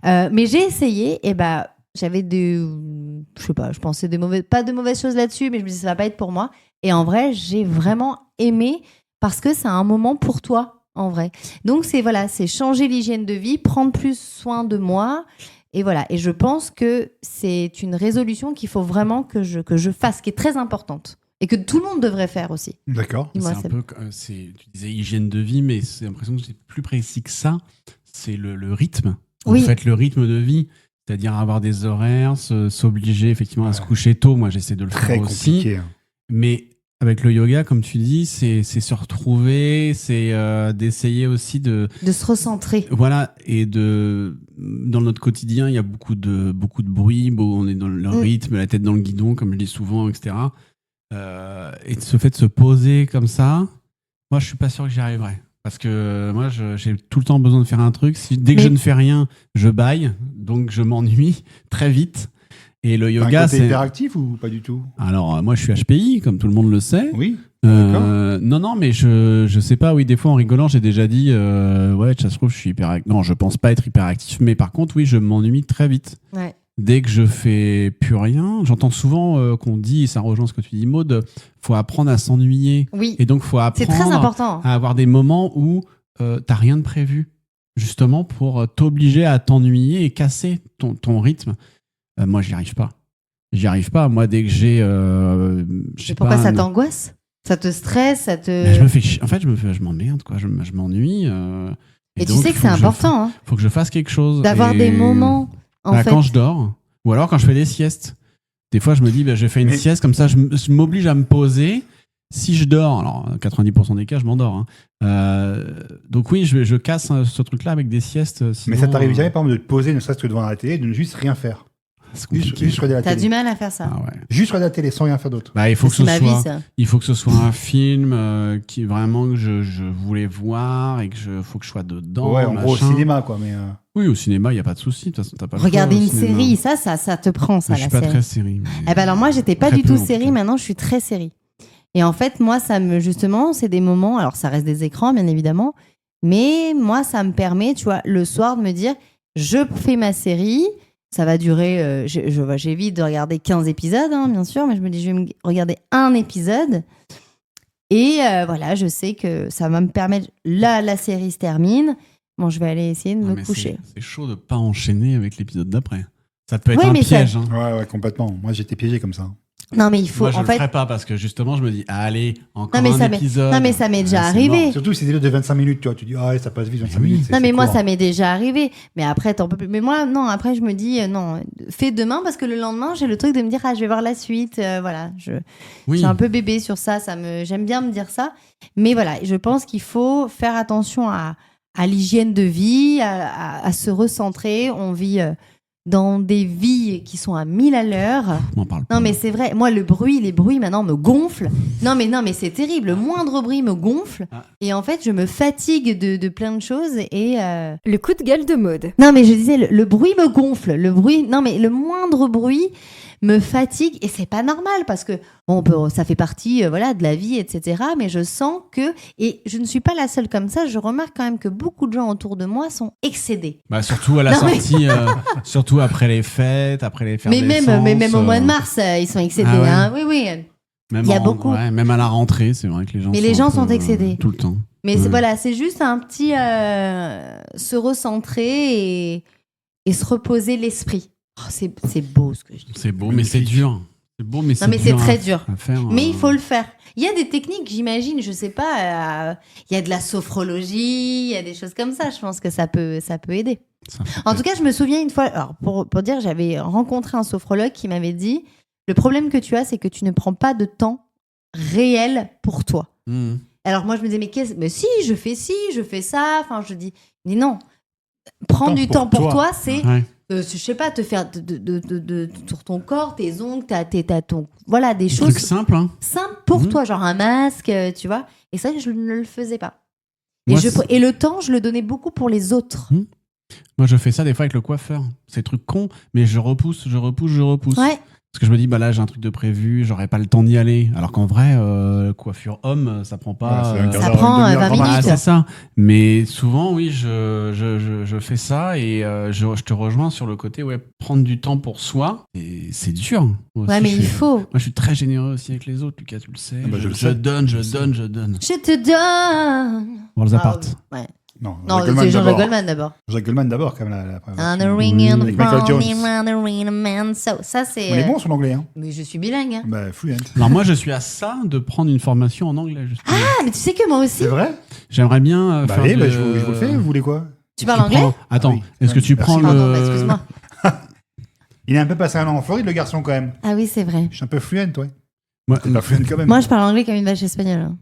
Mais j'ai essayé, et bah, j'avais je sais pas, je pensais pas de mauvaises choses là-dessus, mais je me disais ça va pas être pour moi. Et en vrai, j'ai vraiment aimé parce que c'est un moment pour toi, en vrai. Donc c'est changer l'hygiène de vie, prendre plus soin de moi. Et voilà. Et je pense que c'est une résolution qu'il faut vraiment que je fasse, qui est très importante. Et que tout le monde devrait faire aussi. D'accord. Dis-moi, C'est un Seb. peu, tu disais hygiène de vie, mais c'est l'impression que c'est plus précis que ça. C'est le rythme. Oui. En fait, le rythme de vie, c'est-à-dire avoir des horaires, s'obliger effectivement à se coucher tôt. Moi, j'essaie de le Très faire aussi. compliqué. hein. Mais avec le yoga, comme tu dis, c'est se retrouver, c'est d'essayer aussi de De se recentrer. voilà, et dans notre quotidien, il y a beaucoup de bruit, on est dans le rythme, la tête dans le guidon, comme je dis souvent, etc. Et ce fait de se poser comme ça, moi, je suis pas sûr que j'y arriverai. Parce que moi, j'ai tout le temps besoin de faire un truc. Dès que Mais- je ne fais rien, je bâille, donc je m'ennuie très vite. Et le T'as un yoga, côté c'est... hyperactif ou pas du tout? Alors, moi, je suis HPI, comme tout le monde le sait. Oui. D'accord. Non, mais je sais pas. Oui, des fois, en rigolant, j'ai déjà dit, ouais, ça se trouve, je suis hyperactif. Non, je pense pas être hyperactif, mais par contre, oui, je m'ennuie très vite. Ouais. Dès que je fais plus rien, j'entends souvent qu'on dit, et ça rejoint ce que tu dis, Maud, faut apprendre à s'ennuyer. Oui. Et donc, faut C'est très apprendre important. à avoir des moments où t'as rien de prévu, justement pour t'obliger à t'ennuyer et casser ton rythme. Moi, j'y arrive pas. J'y arrive pas. Moi, dès que j'ai, je sais Et pourquoi pas, ça t'angoisse? Ça te stresse? Ça te... mais je me fais en fait, je m'emmerde, quoi. Je m'ennuie. Et tu donc, sais que faut c'est je important, hein, faut que je fasse quelque chose. d'avoir Et- des moments, en Bah, fait. quand je dors, ou alors quand je fais des siestes. Des fois, je me dis, bah, je fais une Mais- sieste, comme ça, je m'oblige à me poser. Si je dors, alors 90% des cas, je m'endors. Hein. Donc oui, je casse ce truc-là avec des siestes. Mais Sinon, ça t'arrive jamais, par exemple, de te poser, ne serait-ce que devant la télé, de ne juste rien faire. C'est compliqué. Juste regarder la T'as télé. du mal à faire ça. Ah ouais. Juste regarder la télé sans rien faire d'autre. Bah, il faut que C'est ce ma vie, soit. ça. Il faut que ce soit un film qui vraiment que je voulais voir et que faut que je sois dedans. Ouais, en gros, au machin. cinéma, quoi. Mais Oui, au cinéma, il y a pas de souci. De toute façon, t'as pas le Regarder choix, une au cinéma. série, ça te prend, ça, Je la suis pas série. très série. mais- Eh ben alors moi, j'étais pas Très du peu, tout en série, tout cas. maintenant je suis très série. Et en fait, moi, justement, c'est des moments, alors ça reste des écrans, bien évidemment, mais moi, ça me permet, tu vois, le soir de me dire, je fais ma série, ça va durer, j'évite de regarder 15 épisodes, hein, bien sûr, mais je me dis, je vais regarder un épisode. Et voilà, je sais que ça va me permettre, là, la série se termine, bon, je vais aller essayer de Ouais, me mais coucher. c'est chaud de pas enchaîner avec l'épisode d'après. Ça peut être Ouais, un mais ça- piège. Hein. ouais, complètement. Moi, j'étais piégé comme ça. Non, mais il faut, Moi, je en le fait, ferais pas parce que justement, je me dis, allez, encore Non, mais un ça m'est- épisode. non, mais ça m'est déjà c'est arrivé. mort. Surtout si c'est de 25 minutes, tu vois. Tu dis, ah ouais, ça passe vite, 25 Oui. minutes. Non, mais moi, court. ça m'est déjà arrivé. Mais après, t'en peux plus. Mais moi, non, après, je me dis, non, fais demain parce que le lendemain, j'ai le truc de me dire, ah, je vais voir la suite. Voilà, je Oui. suis un peu bébé sur ça. J'aime bien me dire ça. Mais voilà, je pense qu'il faut faire attention à l'hygiène de vie, à se recentrer. On vit dans des vies qui sont à 1000 à l'heure. Je m'en parle pas. Non, mais c'est vrai. Moi, les bruits maintenant me gonflent. Non, mais c'est terrible. Le moindre bruit me gonfle. Ah. Et en fait, je me fatigue de plein de choses. Et Le coup de gueule de Maud. non, mais je disais, le bruit me gonfle. Non, mais le moindre bruit me fatigue. Et c'est pas normal parce que ça fait partie voilà, de la vie, etc. Mais je sens que, et je ne suis pas la seule comme ça, je remarque quand même que beaucoup de gens autour de moi sont excédés. Bah, surtout à la Non, mais- sortie, surtout après les fêtes, après les fêtes. Mais même au mois de mars, ils sont excédés. Ah ouais. Hein. Oui, oui. Même il y a en- beaucoup. ouais, même à la rentrée, c'est vrai que les gens. Mais les un gens peu, sont excédés. tout le temps. Mais Ouais. voilà, c'est juste un petit se recentrer et se reposer l'esprit. Oh, c'est beau ce que je dis. C'est beau, mais c'est Magnifique. dur. C'est beau, mais c'est Non, mais c'est dur très dur. à faire. Mais il faut le faire. Il y a des techniques, j'imagine, je sais pas, il y a de la sophrologie, il y a des choses comme ça. Je pense que ça peut aider. Ça peut En tout cas, je me souviens une fois, alors pour dire, j'avais rencontré un sophrologue qui m'avait dit, le problème que tu as, c'est que tu ne prends pas de temps réel pour toi. Mhm. Alors moi, je me disais, mais si, je fais ça. Enfin, je dis non. Prendre du temps pour toi, c'est, Ouais. je sais pas, te faire sur ton corps, tes ongles, t'as ton, voilà, des Des choses trucs simples, hein. simples pour Mhm. toi, genre un masque, tu vois. Et ça, je ne le faisais pas. Moi, Et le temps, je le donnais beaucoup pour les autres. Moi, je fais ça des fois avec le coiffeur. C'est des trucs cons, mais je repousse. Ouais. Parce que je me dis, bah là, j'ai un truc de prévu, j'aurais pas le temps d'y aller. Alors qu'en vrai, coiffure homme, ça prend pas. Ouais, c'est un quart Ça d'heure, prend, une demi-heure, 20 grand minutes. Ah, max. c'est ça. Mais souvent, oui, je fais ça et je te rejoins sur le côté, ouais, prendre du temps pour soi. Et c'est dur. Moi Ouais, aussi, mais je il suis- faut. Moi, je suis très généreux aussi avec les autres, Lucas, tu le sais. Ah bah, je le je sais. donne. Je te donne. Voir les apparts. Ouais. Non, Non, Jacques Goldman c'est Jean-Jacques d'abord. Goldman d'abord. Jacques Goldman d'abord, quand même. On the ring in the Avec Michael phone, Jones. around the ring, man. Ça, c'est. On est bon sur l'anglais, hein. Mais je suis bilingue. Hein. Bah, fluent. Alors, moi, je suis à ça de prendre une formation en anglais, justement. Ah, mais tu sais que moi aussi. C'est vrai? J'aimerais bien Bah, faire allez, bah, de- je vous le fais. Vous voulez quoi? Tu parles anglais? Attends, Ah oui. est-ce que tu Merci. prends Pardon, bah, le... excuse-moi. Il est un peu passé un an en Floride, le garçon, quand même. Ah oui, c'est vrai. Je suis un peu fluent, ouais. Moi, T'es pas fluent quand même. Moi, je parle anglais comme une vache espagnole. hein.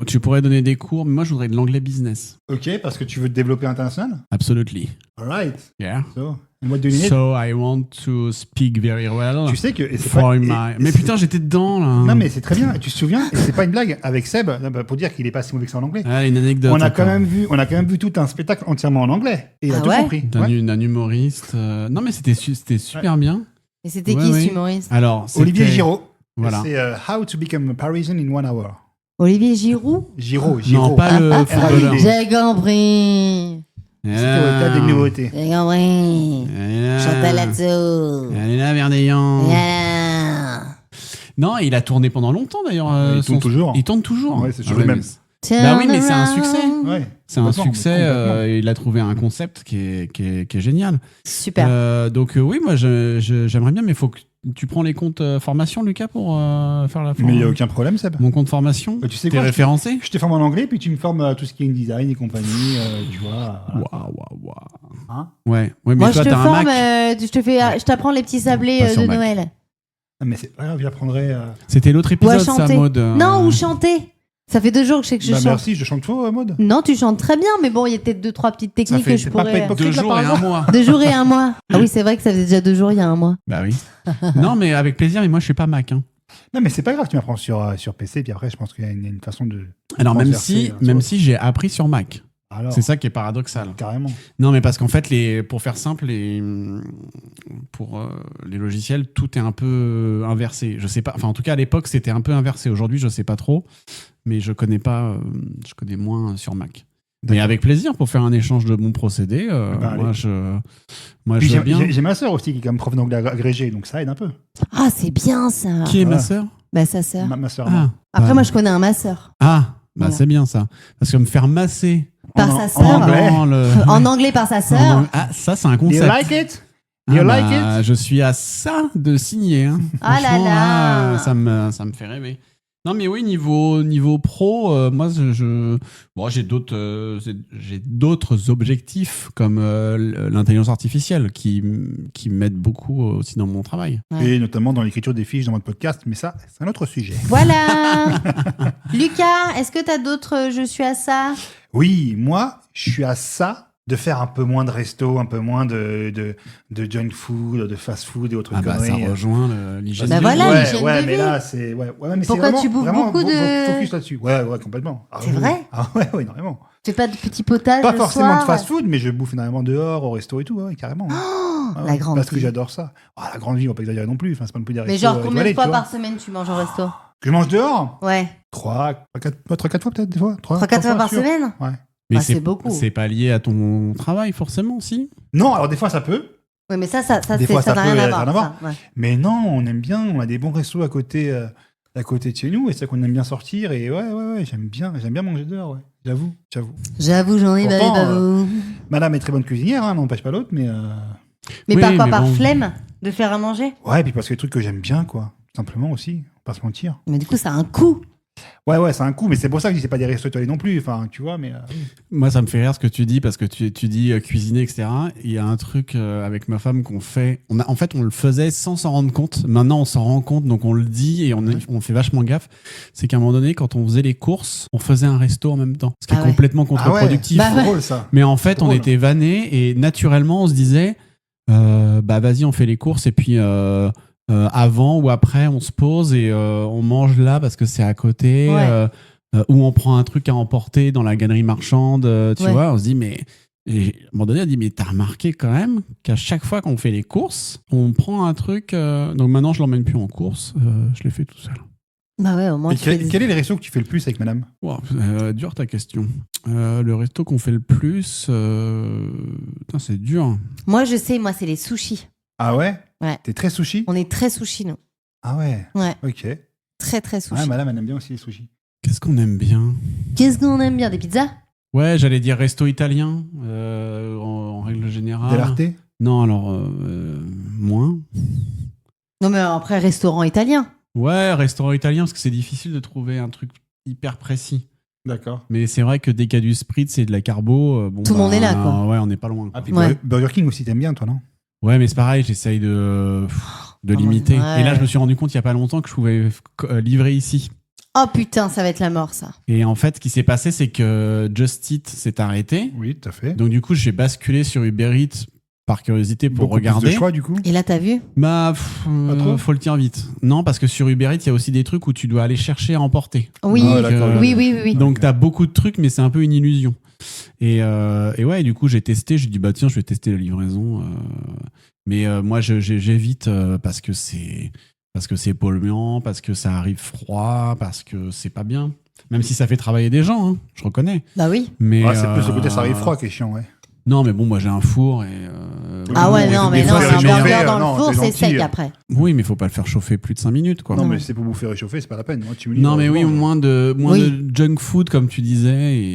tu pourrais donner des cours, mais moi, je voudrais de l'anglais business. Ok, parce que tu veux te développer international? Absolutely. Alright. Yeah. So, and what do you need? So, I want to speak very well. Tu sais que. et c'est For pas- my... et- Mais et putain, j'étais dedans, là. Non, mais c'est très bien. Et tu te souviens, et c'est pas une blague, avec Seb, pour dire qu'il est pas si mauvais que ça en anglais. Ah, une anecdote. On a quand encore. même vu tout un spectacle entièrement en anglais. Et il a Ah tout ouais compris. D'un Ouais. d'un humoriste. Non, mais c'était super bien. Et c'était Ouais, qui ouais. ce humoriste? Alors, Olivier c'était- Giraud. Voilà. C'est How to Become a Parisian in 1 Hour. Olivier Giroud? Giraud. Non, pas le footballeur. J'ai compris. C'était au tas des nouveautés. J'ai compris. Chantal là-dessous. Elle est là, Verdeillan. Voilà. Non, il a tourné pendant longtemps d'ailleurs. Il tourne toujours. Il tourne toujours. Ouais, c'est toujours le même. Bah oui, mais c'est un succès. Ouais. C'est un Complètement, succès. complètement. Il a trouvé un concept qui est génial. Super. Donc oui, moi j'aimerais bien, mais il faut que tu prends les comptes formation, Lucas, pour faire la Mais formation. il n'y a aucun problème, Seb. Mon compte formation. Tu sais T'es quoi, référencé. Je te forme en anglais, puis tu me formes à tout ce qui est design et compagnie, tu vois. voilà. Waouh. Hein Ouais, mais Moi, je toi te t'as un forme, Mac. je t'apprends les petits sablés Pas sur de Mac. Noël. Ah, mais c'est pas grave, j'apprendrai. C'était l'autre Ou à épisode, ça, chanter. mode. Non, ou chanter. Ça fait 2 jours que je sais que je Bah chante. merci, je chante faux, Maud. Non, tu chantes très bien, mais bon, il y a peut-être 2-3 petites techniques que je c'est pas pourrais. hypocrite, 2 là, jours par et un exemple. mois. 2 jours et un mois. Ah oui, c'est vrai que ça faisait déjà 2 jours, il y a un mois. Bah oui. Non, mais avec plaisir, mais moi je suis pas Mac. Hein. Non, mais c'est pas grave, tu m'apprends sur PC, puis après, je pense qu'il y a une façon de. Alors même transverser, si j'ai appris sur Mac. Alors, C'est ça qui est paradoxal. carrément. Non, mais parce qu'en fait, pour faire simple, pour les logiciels, tout est un peu inversé. Je sais pas. Enfin, en tout cas, à l'époque, c'était un peu inversé. Aujourd'hui, je sais pas trop, mais je connais pas. Je connais moins sur Mac. Mais D'accord. avec plaisir pour faire un échange de bons procédés. Bah, moi, allez. je Puis veux bien. j'ai ma sœur aussi qui est comme prof d'anglais agrégé, donc ça aide un peu. Ah, c'est bien ça. Qui est ma Voilà. sœur? Bah, sa sœur. Ma sœur. Ah, Après, bah, moi, je connais un masseur. bah Voilà. c'est bien ça. Parce que me faire masser Par sa sœur. En anglais. dans le. En anglais par sa sœur. Ah, ça, c'est un Do you concept. like it? Do you Ah like bah, it? je suis à ça de signer. Hein. Ah là Franchement, là. ça me fait rêver. Non, mais oui, niveau pro, moi, bon, j'ai d'autres objectifs comme l'intelligence artificielle qui m'aident beaucoup aussi dans mon travail. Ouais. Et notamment dans l'écriture des fiches dans votre podcast, mais ça, c'est un autre sujet. Voilà. Lucas, est-ce que t'as d'autres je suis à ça? Oui, moi, je suis à ça de faire un peu moins de resto, un peu moins de junk food, de fast food et autres Ah bah, ça conneries. rejoint l'hygiène Bah de voilà, vie. ouais, l'hygiène ouais, de mais vie. là, c'est. Ouais, mais Pourquoi c'est vraiment, tu bouffes vraiment beaucoup de- focus là-dessus. Ouais, complètement. Ah, C'est oui. vrai? Ah ouais, énormément. Tu fais pas de petits potages Pas le forcément soir? de fast food, mais je bouffe énormément dehors, au resto et tout, ouais, carrément. Oh, Ah la ouais, grande Parce que vie. j'adore ça. Ah, la grande vie, on va pas exagérer non plus. Enfin, c'est pas non plus des Mais restos genre, combien de étoilés, fois tu vois. par semaine tu manges au resto? Que je mange dehors Ouais. 3, 4 fois peut-être, des fois. 3-4 fois par sûr. semaine? Ouais. Mais Ah, c'est beaucoup. C'est pas lié à ton travail, forcément, si. Non, alors des fois ça peut. Oui, mais ça Des fois, ça ça n'a peut rien à rien à voir. voir. ça, ouais. Mais non, on aime bien. On a des bons restos à côté de chez nous. Et c'est ça qu'on aime bien sortir. Et ouais, j'aime bien manger dehors, ouais. J'avoue. J'avoue, j'en ai Pourtant, pas vous. Madame est très bonne cuisinière, hein, n'empêche pas l'autre, mais. Mais Oui, par quoi? mais Par bon. flemme de faire à manger? Ouais, et puis parce que les trucs que j'aime bien, quoi. Simplement aussi, pas se mentir. Mais du coup, ça a un coût. Ouais, c'est un coup, mais c'est pour ça que je dis c'est pas des restos étoilés non plus. Enfin, tu vois, mais. Oui. Moi, ça me fait rire ce que tu dis parce que tu dis cuisiner, etc. Il y a un truc avec ma femme qu'on fait. En fait, on le faisait sans s'en rendre compte. Maintenant, on s'en rend compte, donc on le dit et on fait vachement gaffe. C'est qu'à un moment donné, quand on faisait les courses, on faisait un resto en même temps. Ce qui Ah est ouais. complètement contre-productif. Bah c'est ouais. drôle ça. Mais en fait, on Drôle. était vannés et naturellement, on se disait bah vas-y, on fait les courses et puis avant ou après, on se pose et on mange là parce que c'est à côté. Ouais. Ou on prend un truc à emporter dans la galerie marchande, tu Ouais. vois, on se dit, mais. Et à un moment donné, on dit, mais t'as remarqué quand même qu'à chaque fois qu'on fait les courses, on prend un truc. Donc maintenant, je l'emmène plus en course, je l'ai fait tout seul. Bah ouais, au moins Et tu fais des- quel est le resto que tu fais le plus avec madame? Wow, dur ta question. Le resto qu'on fait le plus, putain, c'est dur. Moi, je sais, moi, c'est les sushis. Ah ouais? Ouais. T'es très sushi? On est très sushis, nous. Ah ouais. Ouais, Ok. très, très sushis. Ouais, madame, elle aime bien aussi les sushis. Qu'est-ce qu'on aime bien? Qu'est-ce qu'on aime bien? Des pizzas? Ouais, j'allais dire resto italien, en règle générale. Dell'arte? Non, alors, moins. Non, mais après, restaurant italien. Ouais, restaurant italien, parce que c'est difficile de trouver un truc hyper précis. D'accord. Mais c'est vrai que dès qu'il y a du spritz et de la carbo, bon, Tout le monde est là, quoi. Ouais, on n'est pas loin. Ah, puis Ouais. Burger King aussi, t'aimes bien, toi, non? Ouais, mais c'est pareil, j'essaye de Ah, limiter. ouais. Et là, je me suis rendu compte il y a pas longtemps que je pouvais livrer ici. Oh putain, ça va être la mort, ça. Et en fait, ce qui s'est passé, c'est que Just Eat s'est arrêté. Oui, tout à fait. Donc du coup, j'ai basculé sur Uber Eats par curiosité pour Beaucoup plus regarder. de choix, du coup. Et là, t'as vu? Bah, Pas trop faut le dire vite. Non, parce que sur Uber Eats, il y a aussi des trucs où tu dois aller chercher à emporter. Oui, Ah ouais, d'accord. oui. Donc t'as beaucoup de trucs, mais c'est un peu une illusion. Et ouais, du coup, j'ai testé. J'ai dit, bah tiens, je vais tester la livraison. Mais moi, j'évite parce que c'est polluant, parce que ça arrive froid, parce que c'est pas bien. Même si ça fait travailler des gens, hein, je reconnais. Bah oui. Mais Ouais, c'est plus le côté ça arrive froid qui est chiant, ouais. Non, mais bon, moi j'ai un four et. Ah ouais, Des- non, des mais non, fois, c'est un réchauffer, burger dans non, le four, t'es c'est gentil. sec après. Oui, mais faut pas le faire chauffer plus de 5 minutes, quoi. Non, Non. mais c'est pour bouffer réchauffer, c'est pas la peine. Moi, tu me dis, Non, mais oui, heureusement, moins de Oui. junk food, comme tu disais,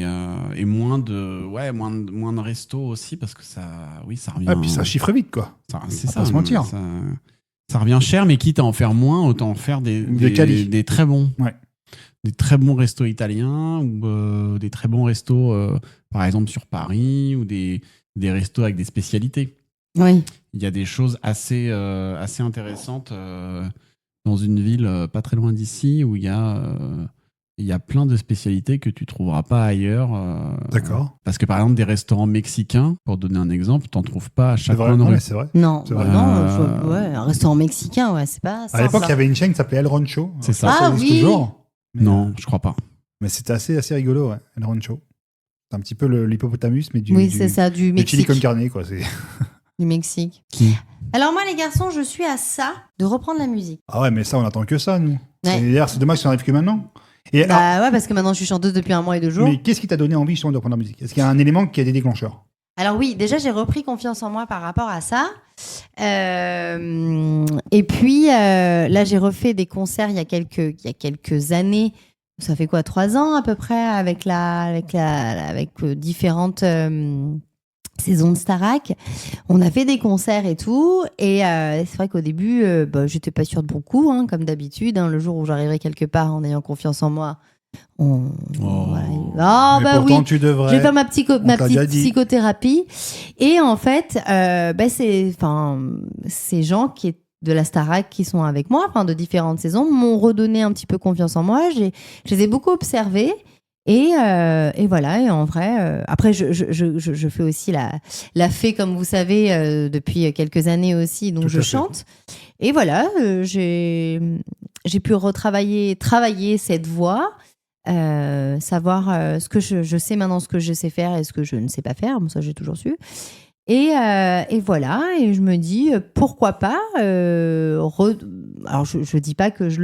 et moins de resto aussi, parce que ça revient. Ah, puis ça chiffre vite, quoi. C'est va ça, pas se mentir. Ça revient cher, mais quitte à en faire moins, autant en faire des quali. des très bons. Ouais. Des très bons restos italiens, ou des très bons restos, par exemple, sur Paris, ou des restos avec des spécialités. Oui. Il y a des choses assez intéressantes dans une ville pas très loin d'ici où il y a il y a plein de spécialités que tu trouveras pas ailleurs. D'accord. Parce que par exemple, des restaurants mexicains, pour donner un exemple, t'en trouves pas à C'est chaque vrai, coin de rue. ouais, c'est vrai. Non, C'est vrai. un restaurant mexicain, ouais, c'est pas ça. À l'époque, il y avait une chaîne qui s'appelait El Rancho. C'est ça. Alors, Ah existe oui. toujours. Mais, Non, je crois pas. mais c'était assez rigolo, ouais, El Rancho. C'est un petit peu l'hippopotamus, mais Oui, c'est ça, du du chili Mexique. con carne, quoi. C'est... Du Mexique. Qui Alors moi, les garçons, je suis à ça de reprendre la musique. Ah ouais, mais ça, on attend que ça, nous. Ouais. D'ailleurs, c'est dommage que ça n'arrive que maintenant. Et, Bah ouais, parce que maintenant, je suis chanteuse depuis 1 mois et 2 jours. mais qu'est-ce qui t'a donné envie, justement, de reprendre la musique? Est-ce qu'il y a un élément qui a des déclencheurs? Alors oui, déjà, j'ai repris confiance en moi par rapport à ça. Et puis, là, j'ai refait des concerts il y a quelques années. Ça fait quoi, 3 ans à peu près, avec différentes saisons de Starac. On a fait des concerts et tout. Et c'est vrai qu'au début, j'étais pas sûre de beaucoup, hein, comme d'habitude. Hein, le jour où j'arriverai quelque part en ayant confiance en moi, voilà. Ah, mais bah pourtant, oui. tu devrais. Je vais faire ma petite t'a déjà dit. psychothérapie. Et en fait, ces gens de la Starac qui sont avec moi, de différentes saisons, m'ont redonné un petit peu confiance en moi. Je les ai beaucoup observés. Et voilà, et en vrai, après, je fais aussi la fée, comme vous savez, depuis quelques années aussi, donc Tout je à fait. chante. Et voilà, j'ai pu travailler cette voix, savoir ce que je sais maintenant, ce que je sais faire et ce que je ne sais pas faire. Bon, ça, j'ai toujours su. Et voilà, et je me dis pourquoi pas. Alors je dis pas que je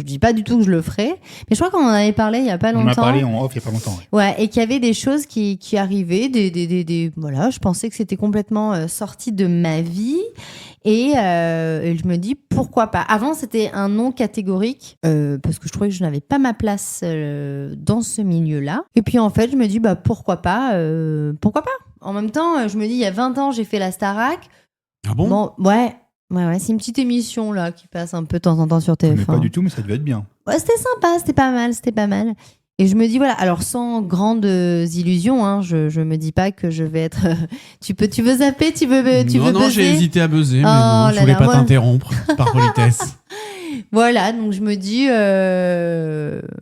dis pas du tout que je le ferai, mais je crois qu'on en avait parlé il y a pas On longtemps. en a parlé en off il y a pas longtemps. Ouais. Ouais, et qu'il y avait des choses qui arrivaient, voilà, je pensais que c'était complètement sorti de ma vie. Et je me dis pourquoi pas. Avant, c'était un non catégorique parce que je trouvais que je n'avais pas ma place dans ce milieu-là. Et puis en fait, je me dis pourquoi pas. En même temps, je me dis il y a 20 ans, j'ai fait la Starac. Ah bon, Ouais, c'est une petite émission là qui passe un peu de temps en temps sur Mais TF1. pas du tout, mais ça devait être bien. Ouais, c'était sympa, c'était pas mal. Et je me dis, voilà, alors sans grandes illusions, hein, je me dis pas que je vais être... tu veux zapper, tu veux non, buzzer. j'ai hésité à buzzer, mais Oh non, je là voulais là, pas moi- t'interrompre par politesse. Voilà, donc je me dis...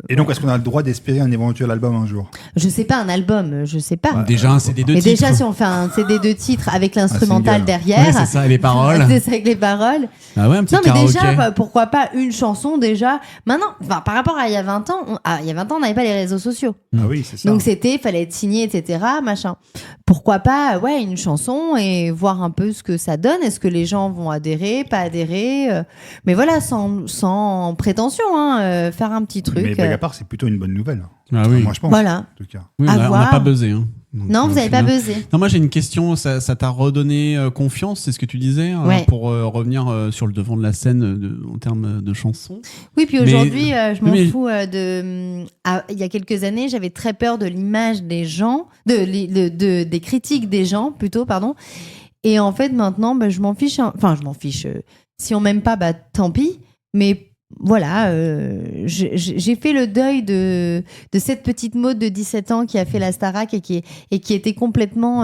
Et donc, est-ce qu'on a le droit d'espérer un éventuel album un jour? Je sais pas, un album, je sais pas. Déjà un CD de Mais titres. déjà, si on fait un CD de titres avec l'instrumental single. derrière... Ouais, c'est ça, et les paroles. C'est ça, avec les paroles. Ah ouais, un petit Non, mais karaoké. déjà, pourquoi pas une chanson déjà. Maintenant, par rapport à il y a 20 ans, il y a 20 ans, on n'avait pas les réseaux sociaux. Ah oui, c'est ça. Donc fallait être signé, etc. Machin. Pourquoi pas, une chanson et voir un peu ce que ça donne. Est-ce que les gens vont adhérer, pas adhérer mais voilà, sans prétention, hein, faire un petit truc. Mais blague à part, c'est plutôt une bonne nouvelle. Ah oui. Moi, je pense. Voilà. En tout cas. Oui, À on n'a voir. pas buzzé. Hein. Donc, Non, vous c'est n'avez pas bien. buzzé. Non, moi j'ai une question, ça t'a redonné confiance, c'est ce que tu disais, Ouais. pour revenir sur le devant de la scène en termes de chansons. Oui, puis Mais- aujourd'hui, je m'en mais- fous il y a quelques années, j'avais très peur de l'image des gens, des critiques des gens, plutôt, pardon. Et en fait, maintenant, je m'en fiche. Enfin, je m'en fiche. Si on m'aime pas, tant pis. Mais voilà, j'ai fait le deuil de cette petite Maud de 17 ans qui a fait la Starac et qui était complètement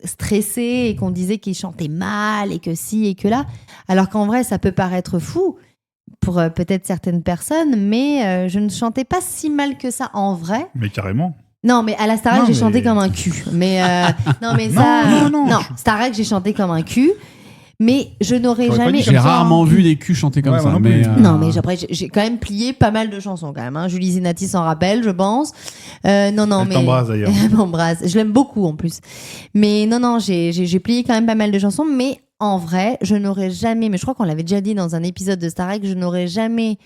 stressée et qu'on disait qu'il chantait mal et que si et que là. Alors qu'en vrai, ça peut paraître fou pour peut-être certaines personnes, mais je ne chantais pas si mal que ça en vrai. Mais carrément. Non, mais à la Starac, Non, j'ai mais- chanté comme un cul. Mais non, mais Non, ça. non, non. Starac, j'ai chanté comme un cul. Mais je n'aurais J'aurais pas jamais. dit J'ai comme ça, rarement hein. vu des culs chanter comme Ouais, ça. moi non Mais, plus. Non, mais après, j'ai quand même plié pas mal de chansons quand même. Hein. Julie Zenati s'en rappelle, je pense. Non, Elle mais. t'embrasse d'ailleurs. Elle m'embrasse. Je l'aime beaucoup en plus. Mais non, j'ai plié quand même pas mal de chansons. Mais en vrai, je n'aurais jamais. Mais je crois qu'on l'avait déjà dit dans un épisode de Starac, je n'aurais jamais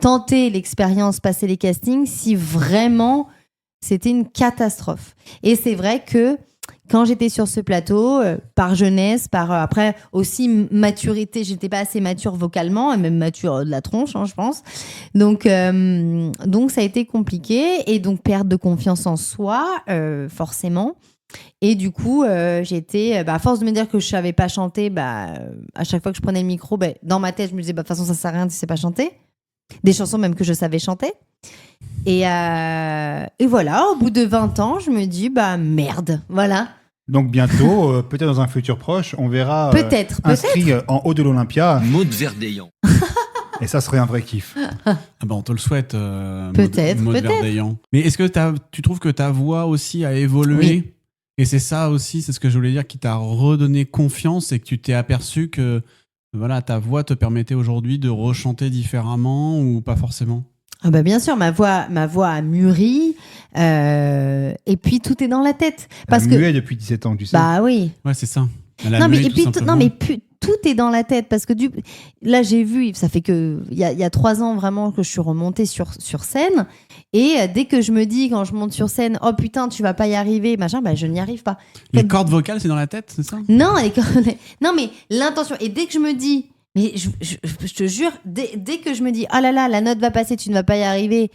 tenté l'expérience, passer les castings si vraiment c'était une catastrophe. Et c'est vrai que quand j'étais sur ce plateau, par jeunesse, par après aussi maturité, j'étais pas assez mature vocalement, et même mature de la tronche, hein, je pense. Donc ça a été compliqué, et donc perte de confiance en soi, forcément. Et du coup, j'étais, à force de me dire que je savais pas chanter, à chaque fois que je prenais le micro, dans ma tête, je me disais, de toute façon, ça sert à rien, tu sais pas chanter. Des chansons même que je savais chanter. Et voilà, au bout de 20 ans, je me dis, merde, voilà. Donc bientôt, peut-être dans un futur proche, on verra Peut-être. inscrit en haut de l'Olympia Maud Verdeillan. Et ça serait un vrai kiff. Ah bah on te le souhaite. Peut-être, Maud peut-être. Verdeillan. Mais est-ce que tu trouves que ta voix aussi a évolué? Oui. Et c'est ça aussi, c'est ce que je voulais dire, qui t'a redonné confiance et que tu t'es aperçu que voilà, ta voix te permettait aujourd'hui de rechanter différemment ou pas forcément? Ah bah bien sûr, ma voix a mûri. Et puis tout est dans la tête. Parce que muet depuis 17 ans, tu sais. bah oui. Ouais, c'est ça. Elle a Non mais mué, et tout puis simplement. non mais tout est dans la tête parce que là j'ai vu, ça fait que il y a 3 ans vraiment que je suis remontée sur scène et dès que je me dis quand je monte sur scène, oh putain tu vas pas y arriver machin, bah je n'y arrive pas. Les cordes vocales, c'est dans la tête, c'est ça? Non non mais l'intention, et dès que je me dis, mais je te jure, dès que je me dis oh là là la note va passer, tu ne vas pas y arriver,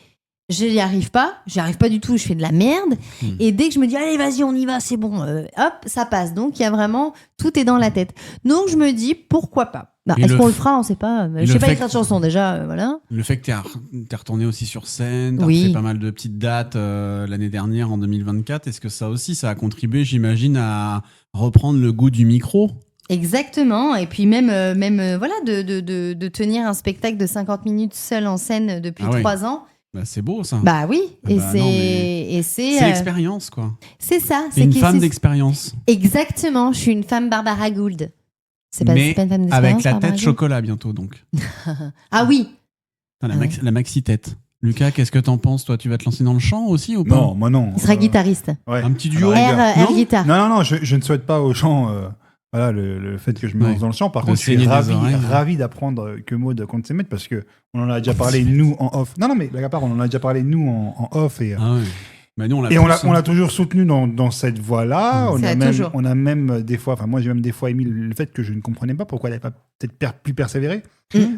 j'y arrive pas du tout, je fais de la merde. Et dès que je me dis allez vas-y on y va, c'est bon, hop ça passe. Donc il y a vraiment, tout est dans la tête. Donc je me dis pourquoi pas. Bah, Et est-ce le qu'on f- le fera, on sait pas. et Je le sais pas fait écrire de chanson déjà, voilà. Le fait que t'es retourné aussi sur scène, t'as Oui. fait pas mal de petites dates l'année dernière en 2024, est-ce que ça aussi, ça a contribué, j'imagine, à reprendre le goût du micro? Exactement. Et puis même voilà de tenir un spectacle de 50 minutes seul en scène depuis Ah oui. 3 ans. Bah, c'est beau ça. Bah oui. Ah Et bah non, mais c'est c'est l'expérience, quoi. c'est ça. C'est une femme c'est- d'expérience. Exactement. Je suis une femme Barbara Gould. C'est pas Mais pas une femme d'expérience. avec la Barbara tête Gould chocolat bientôt, donc. Ah oui. Enfin, Ah ouais. la maxi-tête. Lucas, qu'est-ce que t'en penses? Toi, tu vas te lancer dans le chant aussi ou pas? Non, moi non. Il sera guitariste. Ouais. Un petit duo. À la rigueur. Air Non guitare. Non, je ne souhaite pas aux gens voilà, le fait que je me lance Ouais. dans le chant. Par De contre, je suis saigner des oreilles. ravi d'apprendre que Maud compte s'y mettre parce que on en a déjà parlé, nous, en off. Non, mais blague à part, on en a déjà parlé, nous, en off. Et, Ah ouais. Bah, nous, on l'a et tous, on l'a toujours soutenu dans cette voie-là. Ça, toujours. On a même des fois, enfin, moi, j'ai même des fois émis le fait que je ne comprenais pas pourquoi elle n'avait pas peut-être plus persévéré.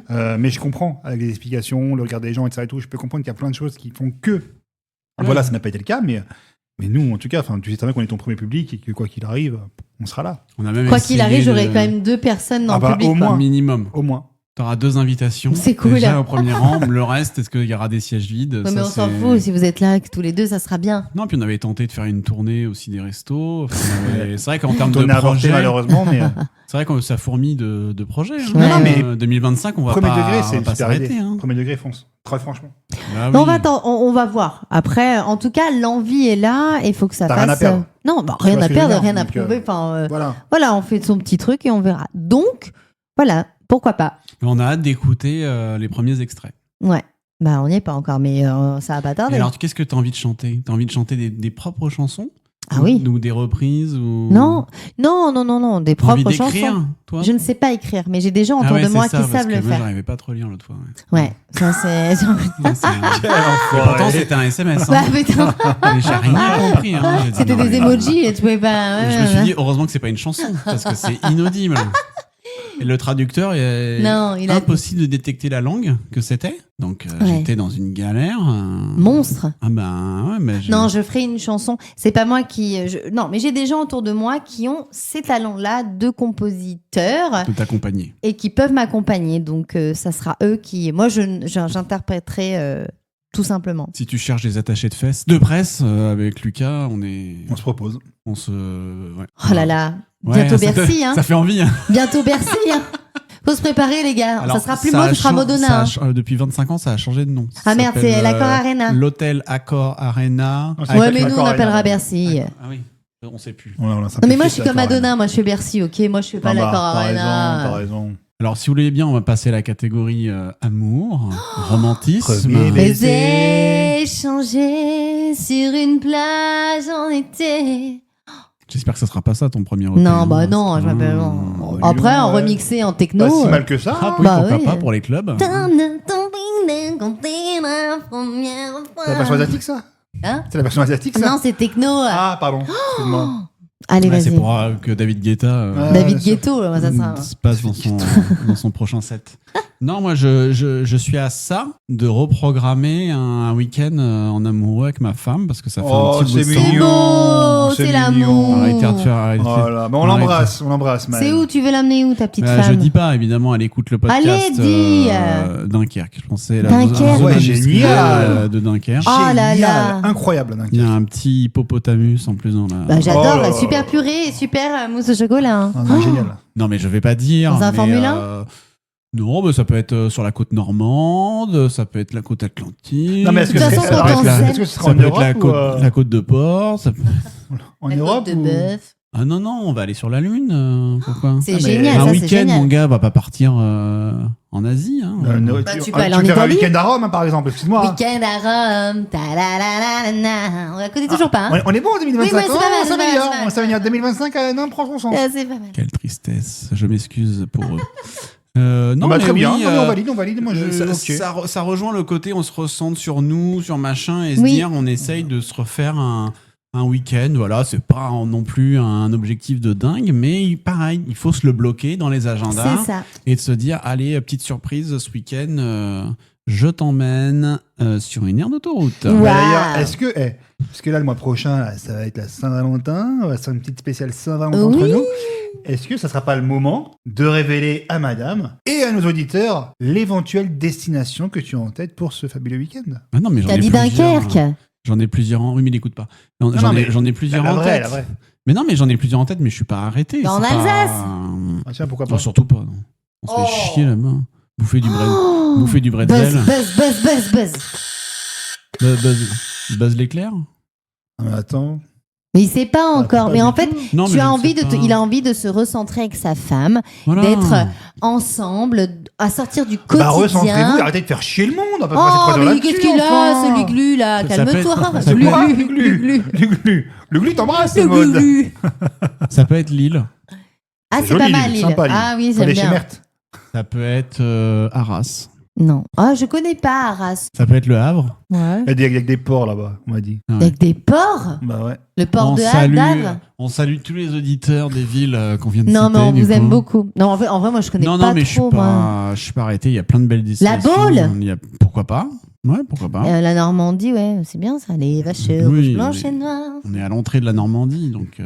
Mais je comprends, avec les explications, le regard des gens, etc. Et tout, je peux comprendre qu'il y a plein de choses qui font que. Voilà, ça n'a pas été le cas, mais nous, en tout cas, tu sais très bien qu'on est ton premier public et que quoi qu'il arrive, on sera là. On a même Quoi qu'il essayé arrive, j'aurai de- quand même 2 personnes dans Ah le bah, public. au quoi. moins. minimum. Au moins. T'auras 2 invitations. C'est cool. Déjà au premier rang. Le reste, est-ce qu'il y aura des sièges vides? Non, Ça, mais on s'en c'est- fout, si vous êtes là que tous les deux, ça sera bien. Non, puis on avait tenté de faire une tournée aussi des restos. Enfin, c'est vrai qu'en termes de On a avorté projets, malheureusement, mais c'est vrai que ça fourmille de projets. hein. Ouais. Non, mais 2025, on va premier pas, degré, on c'est va pas super idée. s'arrêter. Hein. Premier degré, fonce. Très franchement. Bah Non, oui. on va voir. Après, en tout cas, l'envie est là et il faut que ça T'as fasse. rien à perdre. Non, bah, Tu rien vois à ce que je veux perdre, dire, rien à donc, prouver. Enfin, Voilà. voilà, on fait son petit truc et on verra. Donc, voilà, pourquoi pas. On a hâte d'écouter les premiers extraits. Ouais. Bah, on n'y est pas encore, mais ça va pas Et tarder. alors, qu'est-ce que tu as envie de chanter? Tu as envie de chanter des propres chansons? Ah oui. Ou des reprises ou... Non, des T'as envie propres d'écrire, chansons. toi? Je ne sais pas écrire, mais j'ai des gens autour ouais, de c'est moi ça, qui parce savent que le moi, faire. j'arrivais pas trop à lire l'autre fois. Ouais. Ouais, ça c'est. Ouais, c'est- Et pourtant, c'était un SMS. Bah, Hein. putain, Mais j'ai rien compris. Hein. J'ai dit, c'était non, des mais- emojis et tu pouvais pas. Je me suis dit, heureusement que c'est pas une chanson, parce que c'est inaudible. Et le traducteur est Non, il a- impossible de détecter la langue que c'était. Donc Ouais. j'étais dans une galère. Monstre. Ah ben ouais, mais Non, je ferai une chanson. C'est pas moi qui. Non, mais j'ai des gens autour de moi qui ont ces talents-là de compositeurs de t'accompagner. et qui peuvent m'accompagner. Donc, ça sera eux qui. Moi, j'interpréterai tout simplement. Si tu cherches des attachés de fesses de presse avec Lucas, On se propose. on se. Ouais. Oh là là. Ouais, Bientôt ça Bercy, hein. Ça fait envie. Hein. Bientôt Bercy, hein. Faut se préparer, les gars. Alors, ça sera plus ça moi, a ce sera chan- Modona. ça a hein. ch- depuis 25 ans, ça a changé de nom. Ça Ah merde, s'appelle, c'est l'Accor Arena. L'hôtel Accor Arena. Ah, c'est Ouais, Avec mais nous, on l'Accor appellera Arena. Bercy. Ah oui, on sait plus. On a Non, mais simplifié, moi, je suis c'est comme d'accord, Madonna. Moi, je fais Bercy, ok. Moi, je fais pas Ah bah, l'Accor t'as Arena. raison. Alors, si vous voulez bien, on va passer à la catégorie amour, romantisme. Premier baiser. Baiser échangé sur une plage en été. J'espère que ça sera pas ça ton premier repère. Non, bah non, je m'appelle. Oh, Après, en ouais. remixé en techno. Pas si mal que ça. Ah oui, Bah pourquoi oui. pas pour les clubs. C'est la version asiatique, ça Hein C'est la version asiatique, ça Non, c'est techno. Ah, pardon. Excuse-moi. Allez, Ouais, c'est vas-y. pour que David Guetta Ouais. David sûr. Guetto, ça sera. se passe dans son prochain set. Non, moi, je suis à ça de reprogrammer un week-end en amoureux avec ma femme parce que ça fait Oh, un petit bout c'est de temps. beau, mignon. c'est mignon. l'amour. Arrêtez de faire. arrêtez de faire- Voilà. Bon, on l'embrasse, Maël. C'est où tu veux l'amener où, ta petite Je femme dis pas, évidemment, elle écoute le podcast Allez, dis. Dunkerque. Je pensais la Dunkerque. zone Ouais, industrielle, génial. de Dunkerque. Oh là Génial. là. Incroyable, Dunkerque. Il y a un petit hippopotamus en plus dans la. Bah, j'adore, Oh là la là. super purée et super mousse au chocolat. hein. Ah, non, génial. Non, mais je vais pas dire. Dans un mais, Formule 1? Non, mais ça peut être sur la côte normande, ça peut être la côte atlantique. Non, mais est-ce que De toute ce façon, serait- quand alors, on est-ce que- sait- est-ce que ce sera Ça en peut être Europe la côte, ou la côte de Port. en La Europe côte de ou- bœuf. Ah non, non, on va aller sur la Lune. Pourquoi C'est Ah, mais génial, Un ça, c'est week-end, génial. mon gars, va pas partir en Asie. Hein. Bah, tu peux aller en tu peux faire un Italie. week-end à Rome, hein, par exemple. Excuse-moi. hein. Week-end à Rome, ta-la-la-la-la-la. On la connaît toujours pas, hein. On est bon en 2025. Oui, ouais, c'est pas mal, on c'est pas mal, s'améliore. c'est pas On s'améliore. 2025, non, prend son sens. Ah, c'est pas mal. Quelle tristesse, je m'excuse pour eux. Non, bah, mais très bien. oui, Non, mais on valide. Moi, ça, ok. ça rejoint le côté on se ressente sur nous, sur machin, et se Oui. dire on essaye de se refaire un week-end. Voilà, c'est pas non plus un objectif de dingue, mais pareil, il faut se le bloquer dans les agendas C'est ça. et de se dire allez, petite surprise ce week-end, je t'emmène sur une aire d'autoroute. Ouais. Bah, d'ailleurs, est-ce que là, le mois prochain, là, ça va être la Saint-Valentin, on va faire une petite spéciale Saint-Valentin entre Oui. nous. Est-ce que ça sera pas le moment de révéler à madame et à nos auditeurs l'éventuelle destination que tu as en tête pour ce fabuleux week-end? Ah non, mais j'en T'as ai dit plusieurs. Dunkerque. J'en ai plusieurs en... Oui, mais il n'écoute pas. Non, mais J'en ai plusieurs La en vraie, tête. la vraie. Mais non, mais j'en ai plusieurs en tête, mais je suis pas arrêté. T'es en c'est pas- Alsace Ah, tiens, pourquoi pas? Non, surtout pas. Non. On se Oh. fait chier là-bas. Bouffer du bretzel. Oh. Bouffer du Buzz, bretzel. buzz. Buzz l'éclair. Ah, mais attends. Mais il sait pas encore. pas Mais du en fait, tout. Non, mais tu je as ne envie sais pas. il a envie de se recentrer avec sa femme, Voilà. d'être ensemble, à sortir du Bah, recentrez-vous, quotidien. arrêtez de faire chier le monde. On va pas passer 3 Oh, heures mais là-dessus, qu'est-ce qu'il enfin. a, ce Luglu là? Ça Calme-toi. peut être- C'est quoi, Luglu, Luglu Luglu. Le glu t'embrasse, Le Maud. Luglu. Ça peut être Lille. Ah, C'est c'est pas joli, mal, Lille, Lille. sympa, Lille. Ah oui, Faut j'aime aller chez bien. Merthe. Ça peut être Arras. Non. Ah, je connais pas Arras. Ça peut être Le Havre. Ouais. Il y a des porcs là-bas, on m'a dit. Ah ouais. Avec des porcs. Bah ouais. Le port On de salue, Havre. on salue tous les auditeurs des villes qu'on vient de Non, citer. mais on du vous aime coup. beaucoup. Non, en vrai, moi, je connais Non, pas non, mais trop. moi. je suis pas arrêté. Il y a plein de belles destinations. Baule Pourquoi pas? Ouais, pourquoi pas. La Normandie, ouais, c'est bien ça. Les vaches Oui, rouges, blanches mais- et noires. On est à l'entrée de la Normandie, donc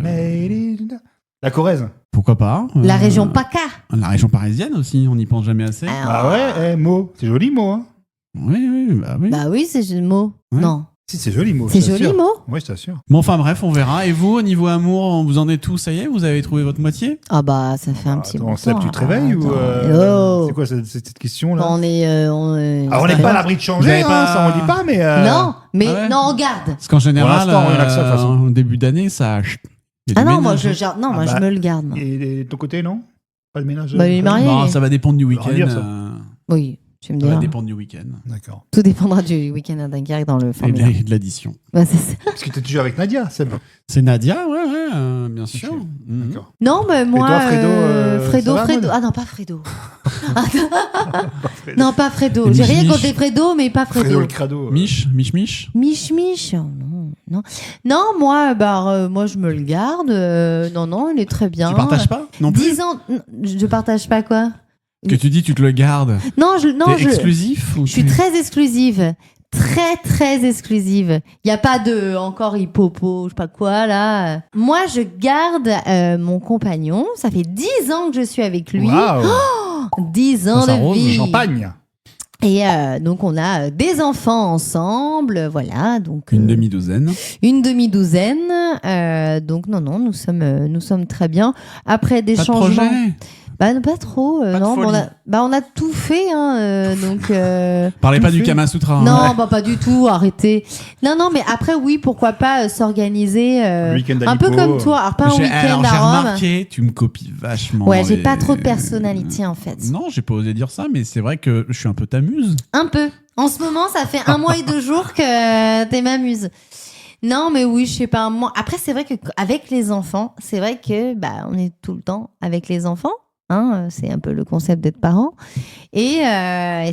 La Corrèze. pourquoi pas. La région PACA. La région parisienne aussi, on n'y pense jamais assez. Ah ouais, Mo. C'est joli, Mo. Hein. Oui, bah oui. Bah oui, c'est le mot. Ouais. Non. Si, c'est joli, Mo. C'est je joli, t'assure. mot. Ouais, je t'assure. Bon, enfin bref, on verra. Et vous, au niveau amour, vous en êtes tous, ça y est, vous avez trouvé votre moitié? Ah bah, ça fait un petit Attends, moment. Seb, tu te réveilles ou. Oh. C'est quoi cette question-là? On est. Ah, on n'est pas à l'abri de Vous changer, avez hein, pas- ça on dit pas, mais. Non, mais Ah ouais non, regarde. Parce qu'en général, l'instant, il y en a que ça, de toute façon. au début d'année, ça. il y a Ah du non, moi ménage, je, hein. genre, non, Ah moi bah, je me le garde. Moi. Et de ton côté, non? Pas de ménage? Bah, il est marié. Bon, ça va dépendre du week-end. dire, ça. Oui, tu me Ça va diras. dépendre du week-end. D'accord. Tout dépendra du week-end à Dunkerque dans le Et formulaire. de l'addition. Ouais, c'est ça. Parce que t'es toujours avec Nadia, Seb. C'est Nadia, ouais, bien sûr. Ok. Mhm. D'accord. Non, mais moi. toi, Fredo, ça va, Fredo. Maud Ah non, pas Fredo. non, pas Fredo. Et J'ai rien Mich-Mich. contre les Fredo, mais pas Fredo Fredo. le crado. Mich. Mich. Oh, non, non. Non, moi, moi, je me le garde. Non, il est très bien. Tu partages pas non plus 10 ans. Je partage pas quoi? Que tu dis, tu te le gardes. Non, T'es exclusif ou je suis t'es- très exclusive. Très exclusive. Il n'y a pas de encore hippopo, je sais pas quoi là. Moi, je garde mon compagnon. Ça fait 10 ans que je suis avec lui. Waouh! 10 ans Ça de rose, vie. Champagne! Et donc, on a des enfants ensemble. Voilà. Donc, Une demi-douzaine. une demi-douzaine. Donc, non, nous sommes très bien. Après des Pas de changements. projet. Bah, pas trop. Pas de non, folie. on a tout fait. Hein, donc. Parlez pas Tout du fait. Kama Sutra. hein. Non, bah pas du tout, arrêtez. Non, mais après, oui, pourquoi pas s'organiser Le week-end un peu d'Alipo. comme toi. Alors, pas un week-end Alors, j'ai à Rome. remarqué, tu me copies vachement. Ouais, j'ai et- pas trop de personnalité, en fait. Non, j'ai pas osé dire ça, mais c'est vrai que je suis un peu ta muse. Un peu. En ce moment, ça fait 1 mois et 2 jours que t'es ma muse. Non, mais oui, je sais pas. Après, c'est vrai qu'avec les enfants, c'est vrai que bah, on est tout le temps avec les enfants. Hein, c'est un peu le concept d'être parent. Et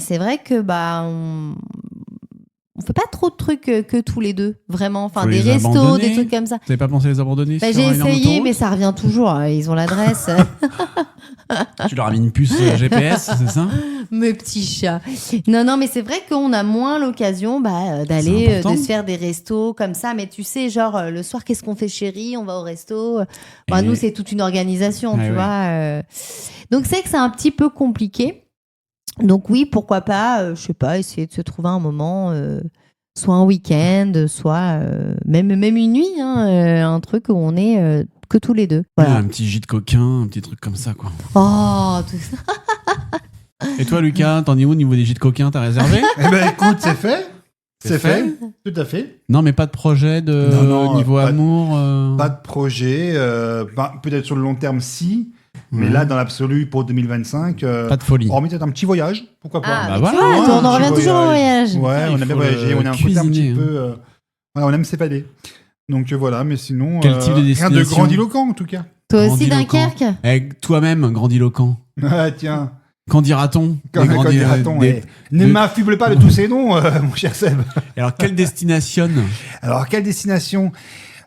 c'est vrai que bah, on fait pas trop de trucs que tous les deux, vraiment. Enfin, Faut des les restos, abandonner. des trucs comme ça. Vous avez pas pensé les abandonner Bah, sur j'ai une aire essayé, d'autoroute mais ça revient toujours. Ils ont l'adresse. Tu leur as mis une puce GPS, c'est ça? Mes petits chats. Non, mais c'est vrai qu'on a moins l'occasion d'aller, C'est important. de se faire des restos comme ça. Mais tu sais, genre, le soir, qu'est-ce qu'on fait, chérie? On va au resto. Et- Nous, c'est toute une organisation, Ouais, tu ouais. vois. Donc, c'est que c'est un petit peu compliqué. Donc, oui, pourquoi pas, je sais pas, essayer de se trouver un moment, soit un week-end, soit même une nuit, hein, un truc où on est que tous les deux. Voilà. Un petit gîte coquin, un petit truc comme ça, quoi. Oh, tout ça. Et toi, Lucas, t'en es où au niveau des gîtes coquins? T'as réservé? Eh ben écoute, c'est fait. C'est fait. Tout à fait. Non, mais pas de projet de Non, niveau pas de- amour. Pas de projet. Peut-être sur le long terme, si. Mais Ouais. là, dans l'absolu, pour 2025, Pas de folie. hormis peut-être un petit voyage. Pourquoi pas? Ah, Bah mais voilà. tu vois, Ouais, on en un revient petit toujours au voyage. Ouais, Il on a bien faut voyagé. le On a un côté un cuisiner, petit hein. peu. Ouais, on aime s'évader. Donc voilà, mais sinon. Quel type de rien de destination? grandiloquent en tout cas. Toi aussi, Grandiloquent. Dunkerque? Toi-même, grandiloquent. Ah, tiens. Qu'en dira-t-on? Quand, Des quand grandi- dira-t-on, des- Ne de- m'affuble pas de tous ces noms, mon cher Seb. Alors, quelle destination? Alors, quelle destination?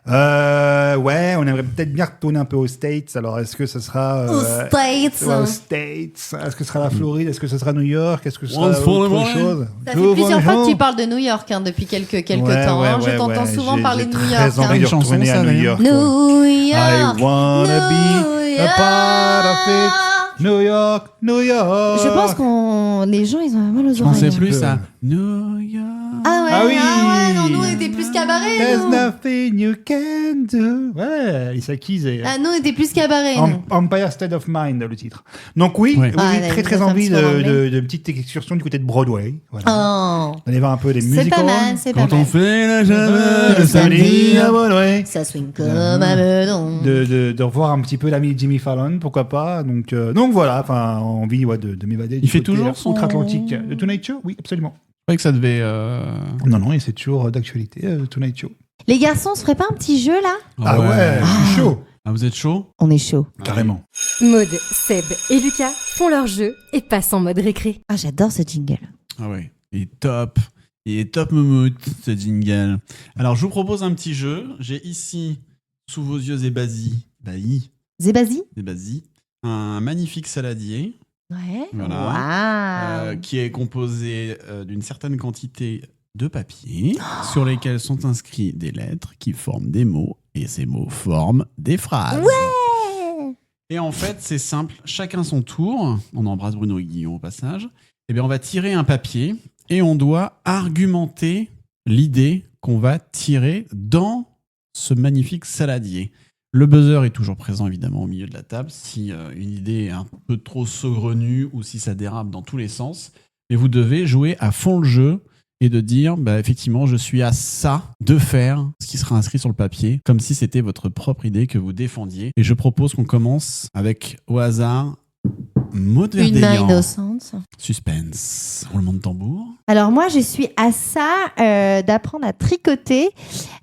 Ouais, on aimerait peut-être bien retourner un peu aux States. Alors, est-ce que ce sera. Aux States. Ouais, aux States. Est-ce que ce sera la Floride? Est-ce que ce sera New York? Est-ce que ce sera Once for the autre morning. chose? Ça fait plusieurs fois que tu parles de New York depuis quelques Ouais, temps. ouais, hein. Je ouais, t'entends ouais. souvent J'ai- parler j'ai de New très York. envie hein. de Une chanson, retourner à ça, New d'ailleurs. York. New I York. wanna be a part of it. New York, New York. Je pense qu'on les gens ils ont mal aux Je pensais oreilles. plus peu. à New York. Ah ouais, Ah oui. non, nous on était plus cabaret. There's nous. nothing you can do. Ouais, Alicia Keys et Ah, nous on était plus cabaret. nous. Empire State of Mind, le titre. Donc oui, Ouais. oui, Ah, très ouais, très ça, envie un petit peu anglais. de petites excursions du côté de Broadway. Voilà. Oh, D'aller voir un peu des c'est musicals. pas mal, c'est pas Quand on mal. fait la jambe, Le samedi à Broadway. Ça swing comme un melon. De revoir un petit peu l'ami Jimmy Fallon, pourquoi pas. Donc voilà, enfin, envie de m'évader. du fait côté toujours son- outre-Atlantique. De Tonight Show, oui, absolument. Je croyais que ça devait. Non, et c'est toujours d'actualité, Tonight Show. Les garçons, on se ferait pas un petit jeu là? Ah ouais, je suis chaud, Ah, vous êtes chaud? On est chaud. carrément. Maud, Seb et Lucas font leur jeu et passent en mode récré. Ah, j'adore ce jingle. Ah ouais. Il est top. Il est top, Moumout, ce jingle. Alors, je vous propose un petit jeu. J'ai ici, sous vos yeux Zébazi? Zébazi, un magnifique saladier. Ouais. Voilà. Waouh. Qui est composé d'une certaine quantité de papier sur lesquels sont inscrits des lettres qui forment des mots et ces mots forment des phrases. Et en fait, c'est simple, chacun son tour. On embrasse Bruno et Guillaume au passage. Eh bien, on va tirer un papier et on doit argumenter l'idée qu'on va tirer dans ce magnifique saladier. Le buzzer est toujours présent évidemment au milieu de la table si une idée est un peu trop saugrenue ou si ça dérape dans tous les sens. Mais vous devez jouer à fond le jeu et de dire bah, effectivement je suis à ça de faire ce qui sera inscrit sur le papier comme si c'était votre propre idée que vous défendiez. Et je propose qu'on commence avec au hasard Maud Une main Verdeillan. innocente. Suspense. Roulement de tambour. Alors moi, je suis à ça d'apprendre à tricoter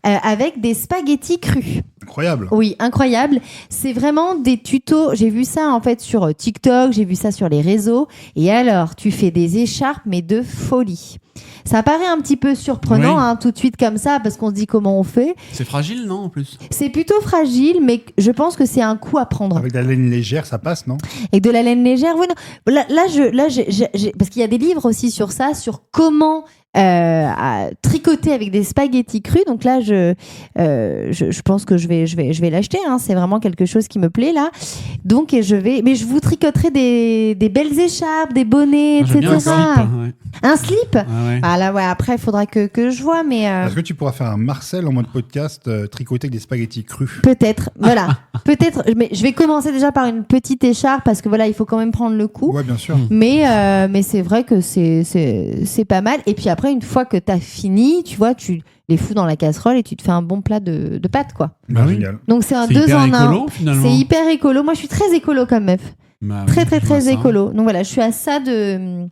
avec des spaghettis crus. Incroyable. Oui, incroyable. C'est vraiment des tutos. J'ai vu ça en fait sur TikTok, j'ai vu ça sur les réseaux. Et alors, tu fais des écharpes, mais de folie. Ça paraît un petit peu surprenant Oui. hein, tout de suite comme ça, parce qu'on se dit comment on fait. C'est fragile, non, en plus? C'est plutôt fragile, mais je pense que c'est un coup à prendre. Avec de la laine légère, ça passe, non? Et de la laine légère, oui, non. Parce qu'il y a des livres aussi sur ça, sur comment à tricoter avec des spaghettis crus. Donc là, je pense que je vais l'acheter. Hein. C'est vraiment quelque chose qui me plaît là. Donc mais je vous tricoterai des belles écharpes, des bonnets, Ah, j'aime bien etc. un slip. Ouais. Un slip. Ah ouais. Ah là, ouais. Après, il faudra que je vois, mais Est-ce que tu pourras faire un Marcel en mode podcast tricoté avec des spaghettis crus? peut-être. Voilà, peut-être. Mais je vais commencer déjà par une petite écharpe parce que voilà, il faut quand même prendre le coup. Ouais, bien sûr. Mais c'est vrai que c'est pas mal. Et puis après, une fois que t'as fini, tu vois, tu les fous dans la casserole et tu te fais un bon plat de pâtes, quoi. Bah oui. Génial. Donc c'est un C'est 2 hyper en 1. écolo, finalement. C'est hyper écolo. Moi, je suis très écolo comme meuf. Bah oui, Très, très, je vois très ça. écolo. Donc voilà, je suis à ça de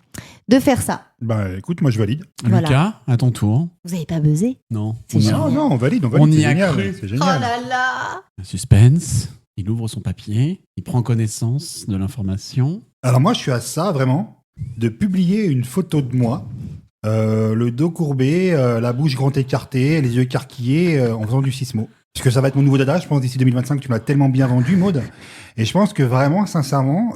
faire ça. Bah écoute, moi je valide. Voilà. Lucas, à ton tour. Vous avez pas buzzé? Non. C'est On y a- génial. Non, on valide, On y c'est a génial. cru. C'est Oh génial. là là! Suspense. Il ouvre son papier. Il prend connaissance de l'information. Alors moi, je suis à ça, vraiment, de publier une photo de moi, le dos courbé, la bouche grand écartée, les yeux écarquillés, en faisant du sismo. Parce que ça va être mon nouveau dada, je pense, d'ici 2025, tu m'as tellement bien vendu, Maud. Et je pense que vraiment, sincèrement,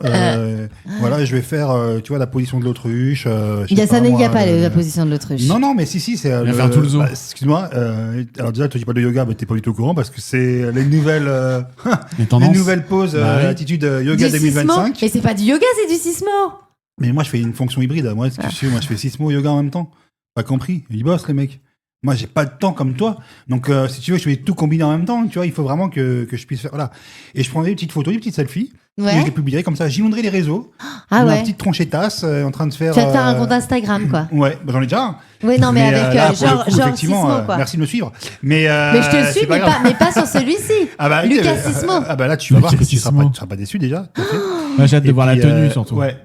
voilà, je vais faire, tu vois, la position de l'autruche. Il y a pas la position de l'autruche. Non, mais si, c'est... va faire tout le zoo. Excuse-moi, alors déjà, tu dis pas de yoga, mais t'es pas du tout au courant, parce que c'est les nouvelles, Les les tendances. nouvelles poses, Bah oui. attitude yoga Du 2025. sismo. Mais c'est pas du yoga, c'est du sismo. Mais moi, je fais une fonction hybride. Moi, tu sais, moi, je fais sismo yoga en même temps. Pas compris. Ils bossent, les mecs. Moi, j'ai pas de temps comme toi. Donc, si tu veux, je vais tout combiner en même temps. Tu vois, il faut vraiment que je puisse faire. Voilà. Et je prends des petites photos, des petites selfies. Ouais. Et je les publierai comme ça. J'inonderai les réseaux. Ah Une ouais. petite tronchetasse en train de faire. Tu vas te faire un compte Instagram, quoi. Ouais, j'en ai déjà un. Oui, non, mais avec là, pour le coup, genre effectivement, Sismo, quoi. merci de me suivre. Mais Mais je te c'est suis, pas grave. mais pas sur celui-ci. Ah bah, Lucas ok, Sismo. Ah bah là, tu vas voir que Lucas tu Sismo. seras pas déçu déjà. tout à fait. Ouais, j'ai hâte de Et voir la puis, tenue surtout. Ouais.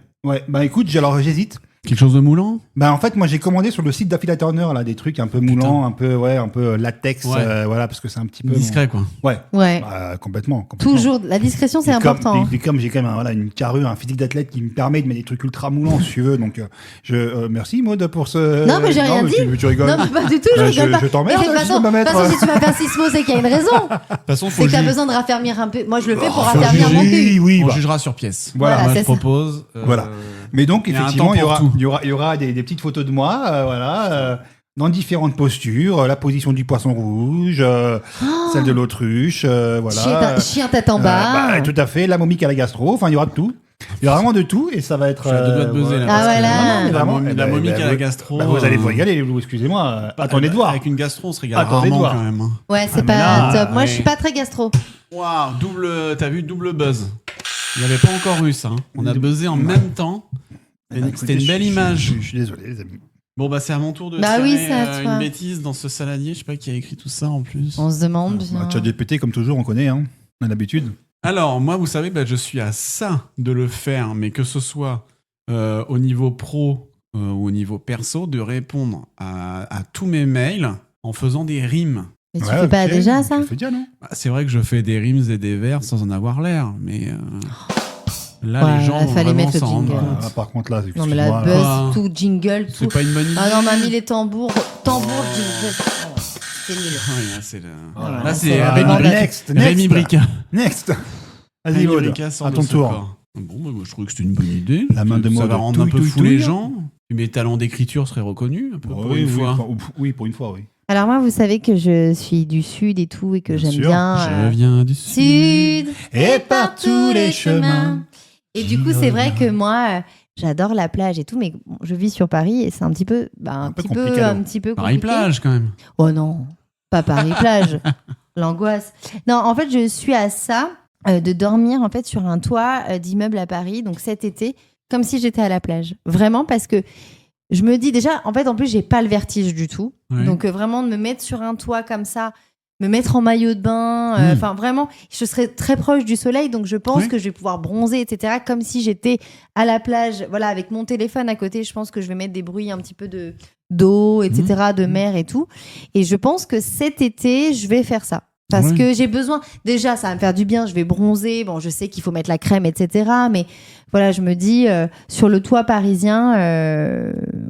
Bah écoute, alors j'hésite. Quelque chose de moulant. Bah en fait, moi j'ai commandé sur le site d'Affila Turner là des trucs un peu moulants, un peu latex, Ouais. voilà, parce que c'est un petit peu Discret, quoi. Ouais. Ouais. Complètement. Toujours, la discrétion, c'est Et important. Comme j'ai quand même une carrure, un physique d'athlète qui me permet de mettre des trucs ultra moulants, si tu veux. Donc, merci Maud pour ce. Non, mais j'ai rien dit. Tu rigoles. Non, mais pas du tout, je Bah, rigole pas. je t'emmerde, Mais de toute si je peux me façon, mettre. si tu vas faire Sismo, c'est qu'il y a une raison. De toute façon, C'est que t'as besoin de raffermir un peu. Moi, je le fais pour Oh, raffermir mon cul. oui, on bah. jugera sur pièce. Voilà, Moi, c'est je ça. propose. Voilà. Mais donc, il y a un effectivement, temps il y pour tout. aura des petites photos de moi, dans différentes postures, la position du poisson rouge, celle de l'autruche, voilà. Chien tête en bas. Tout à fait, la momie qui a la gastro, enfin, il y aura de tout. Il y aura vraiment de tout et ça va être. Je suis à deux doigts de buzzer, là. Ah, parce que- voilà. Non, mais La vraiment, momie- la bah, momie bah, qui a la vous- gastro. Bah, vous allez vous régaler, les loups, excusez-moi. Attendez de voir. Avec une gastro, on se régale Attendez de rarement voir. quand même. hein. Ouais, c'est mais pas là, top. Moi, je ouais. suis pas très gastro. Waouh, t'as vu double buzz. Il n'y avait pas encore eu ça. hein. On a buzzé en même temps. Eh ben, écoutez, C'était une belle image. Je suis désolé, les amis. Bon, bah, c'est à mon tour de Bah tirer oui, c'est à toi. une bêtise dans ce saladier. Je sais pas qui a écrit tout ça en plus. On se demande bien. ChatGPT, comme toujours, on connaît, hein. On a l'habitude. Alors, moi, vous savez, bah, je suis à ça de le faire, mais que ce soit au niveau pro ou au niveau perso, de répondre à tous mes mails en faisant des rimes. Mais tu fais pas ok. déjà ça Tu le fais déjà, non? Bah, c'est vrai que je fais des rimes et des vers sans en avoir l'air, mais là, Ouais, les gens là, vont fallait vraiment mettre le s'en rendre jingle. compte. Ah, par contre, là, Non, mais la excuse-moi, buzz, Ah. tout, jingle, tout. C'est pas une bonne idée. Ah non, on m'a mis les tambours, jingle. C'est nul. Ouais, là, c'est le- Voilà, là, c'est c'est Ah, Rémi, next, Rémi Brica. Next. Vas-y, Rémi Maud, Brica sort à de ton ce tour. corps. Bon, bah, moi, je trouvais que c'était une bonne idée. La main de Ça Maud. va rendre un Touille, peu touille, fou les touille. gens. Mes talents d'écriture seraient reconnus, un peu pour une fois. Oui, pour une fois, oui. Alors moi, vous savez que je suis du sud et tout, et que Bien j'aime sûr. bien Je viens du sud. sud Et par tous les chemins. Et du coup, c'est vrai que moi, j'adore la plage et tout, mais bon, je vis sur Paris et c'est un petit peu, Un peu compliqué, alors. Pareil compliqué. plage quand même. Oh non, pas Paris plage, l'angoisse. Non, en fait, je suis à ça de dormir en fait sur un toit d'immeuble à Paris, donc cet été, comme si j'étais à la plage. Vraiment, parce que je me dis déjà, en fait, en plus, j'ai pas le vertige du tout. Ouais. Donc vraiment de me mettre sur un toit comme ça, me mettre en maillot de bain, enfin vraiment, je serai très proche du soleil, donc je pense Oui. que je vais pouvoir bronzer, etc. Comme si j'étais à la plage, voilà, avec mon téléphone à côté. Je pense que je vais mettre des bruits un petit peu d'eau, etc., de mer et tout. Et je pense que cet été, je vais faire ça. Parce Oui. que j'ai besoin, déjà, ça va me faire du bien, je vais bronzer. Bon, je sais qu'il faut mettre la crème, etc. Mais voilà, je me dis, sur le toit parisien,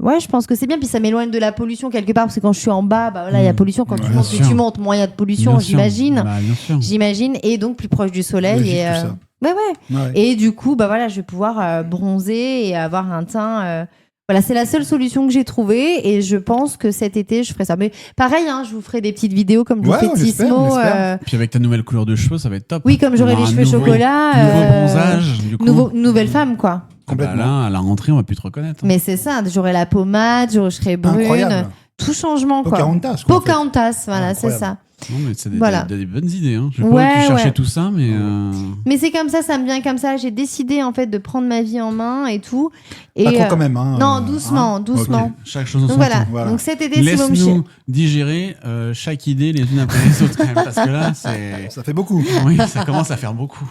ouais, je pense que c'est bien. Puis ça m'éloigne de la pollution quelque part, parce que quand je suis en bas, bah voilà, il y a pollution. Quand Ouais, tu bien montes, sûr. plus tu montes, moins il y a de pollution, Bien sûr. j'imagine. Bah, bien sûr. J'imagine. Et donc plus proche du soleil. Logique, Et, tout ça. ouais, ouais. Ouais. Et du coup, bah voilà, je vais pouvoir bronzer et avoir un teint. Voilà, c'est la seule solution que j'ai trouvée et je pense que cet été, je ferai ça. Mais pareil, hein, je vous ferai des petites vidéos comme je Ouais, vous on fais espère, Sismo. on espère. Puis avec ta nouvelle couleur de cheveux, ça va être top. Oui, comme j'aurai On les aura un cheveux nouveau- chocolat. Nouveau bronzage, du coup. Nouvelle femme, quoi. Ah bah Complètement. là, à la rentrée, on va plus te reconnaître. Mais c'est ça, j'aurai la pommade, je serai brune. Incroyable. Tout changement, quoi. Pocahontas, quoi. en fait. Pocahontas, voilà, c'est Incroyable. ça. Non, mais c'est Voilà. des bonnes idées. Hein. Je sais Ouais, pas où tu cherchais ouais. tout ça, mais. Mais c'est comme ça me vient comme ça. J'ai décidé, en fait, de prendre ma vie en main et tout. Et, Pas trop quand même, hein. non, doucement, doucement. Ok. Chaque chose en Donc son voilà. temps. Voilà. Donc cet été, si vous me Laisse-nous digérer chaque idée les unes après les autres, quand même, parce que là, c'est. Ça fait beaucoup. Oui, ça commence à faire beaucoup.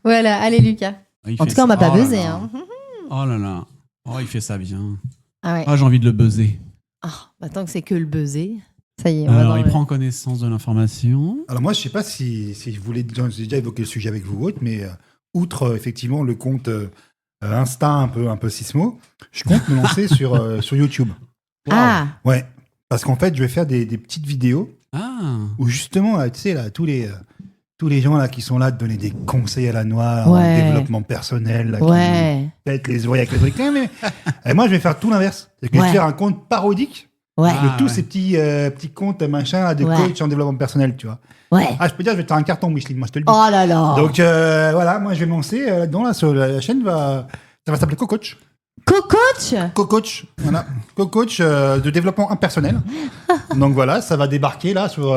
Voilà, allez, Lucas. Il En fait tout cas, on m'a ça- pas oh là buzzé. là. Hein. Oh là là. Oh, il fait ça bien. Ah ouais. Ah, j'ai envie de le buzzer. Ah, bah, tant que c'est que le buzzer. Ça y est, on va Alors, dans il le- prend connaissance de l'information. Alors moi, je sais pas si je voulais j'ai déjà évoqué le sujet avec vous ou autre, mais outre effectivement le compte Insta un peu Sismo, je compte me lancer sur YouTube. Ah, Ouais, parce qu'en fait, je vais faire des petites vidéos Ah. où justement, là, tu sais, là, tous les gens là qui sont là de donner des conseils à la noix en Ouais. développement personnel, là, qui ouais. pètent les oreilles avec les trucs. Mais et moi, je vais faire tout l'inverse. C'est que je Ouais. vais faire un compte parodique Ouais. Ah, de tous ouais. ces petits comptes machin là, de Ouais. coach en développement personnel, tu vois. Ouais. Ah, je peux dire, je vais te faire un carton Micheline, moi je te le dis. Oh là là. Donc voilà, moi je vais me lancer là-dedans, là, sur la chaîne, ça va s'appeler Cocoach. Cocoach. Cocoach, voilà. Cocoach de développement impersonnel. Donc voilà, ça va débarquer là sur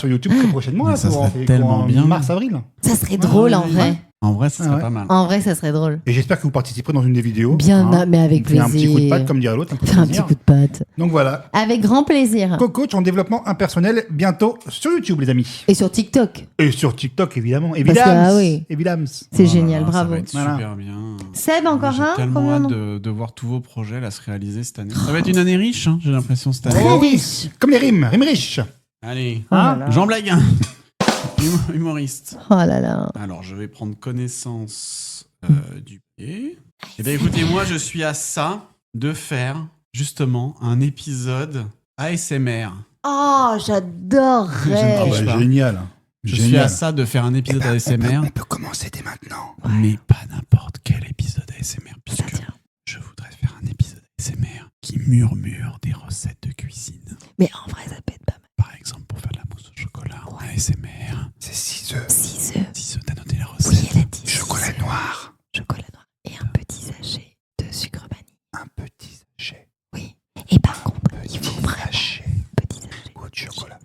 YouTube très prochainement, Mais là, ça pour serait tellement bien. mars-avril. Ça serait drôle en ouais. vrai. En vrai, ça serait ouais. pas mal. En vrai, ça serait drôle. Et j'espère que vous participerez dans une des vidéos. Bien, mais avec On fait un petit coup de plaisir. patte, comme dirait l'autre. Faire un petit coup de patte. Donc voilà. Avec grand plaisir. Coach en développement impersonnel, bientôt sur YouTube, les amis. Et sur TikTok. Et sur TikTok, évidemment. Parce que, Évidemment. ah oui. Évidemment. C'est Oh là génial, là, bravo. Ça va être Voilà. super bien. Seb, encore J'ai un tellement Combien hâte non de voir tous vos projets là, se réaliser cette année. Ça va être une année riche, hein, j'ai l'impression, cette année. Oh oui, riche. comme les rimes riches. Allez, Oh là là. Jean Blaguin, humoriste. Oh là là. Alors, je vais prendre connaissance du pied. Eh bien, écoutez, moi, je suis à ça de faire justement un épisode ASMR. Oh, Ah j'adorerais. Je sais pas. génial. Je suis à ça de faire un épisode ASMR, On peut commencer dès maintenant. mais pas n'importe quel épisode ASMR, puisque Tiens. je voudrais faire un épisode ASMR qui murmure des recettes de cuisine. Mais en vrai, ça peut être pas mal. Par exemple, pour faire de la mousse au chocolat, ASMR. C'est 6 œufs. 6 œufs. Si t'as noté la Oui, recette. elle a dit. Chocolat noir. Chocolat noir. Et un petit sachet de sucre vanille. Un petit sachet. Oui. Et par contre, il faut vraiment sachet. petit sachet. Ou de chocolat.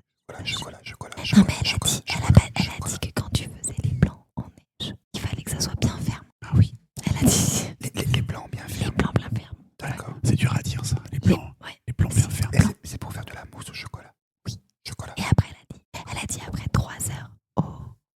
Chocolat. Non, mais elle a dit que quand tu faisais les blancs en neige, il fallait que ça soit bien ferme. Ah oui, Elle a dit Les blancs bien les fermes. blancs bien fermes. D'accord. c'est dur à dire ça, les blancs. Ouais. Les blancs bien fermes. Et c'est pour faire de la mousse au chocolat. Oui. Chocolat. Et après, elle a dit après 3 heures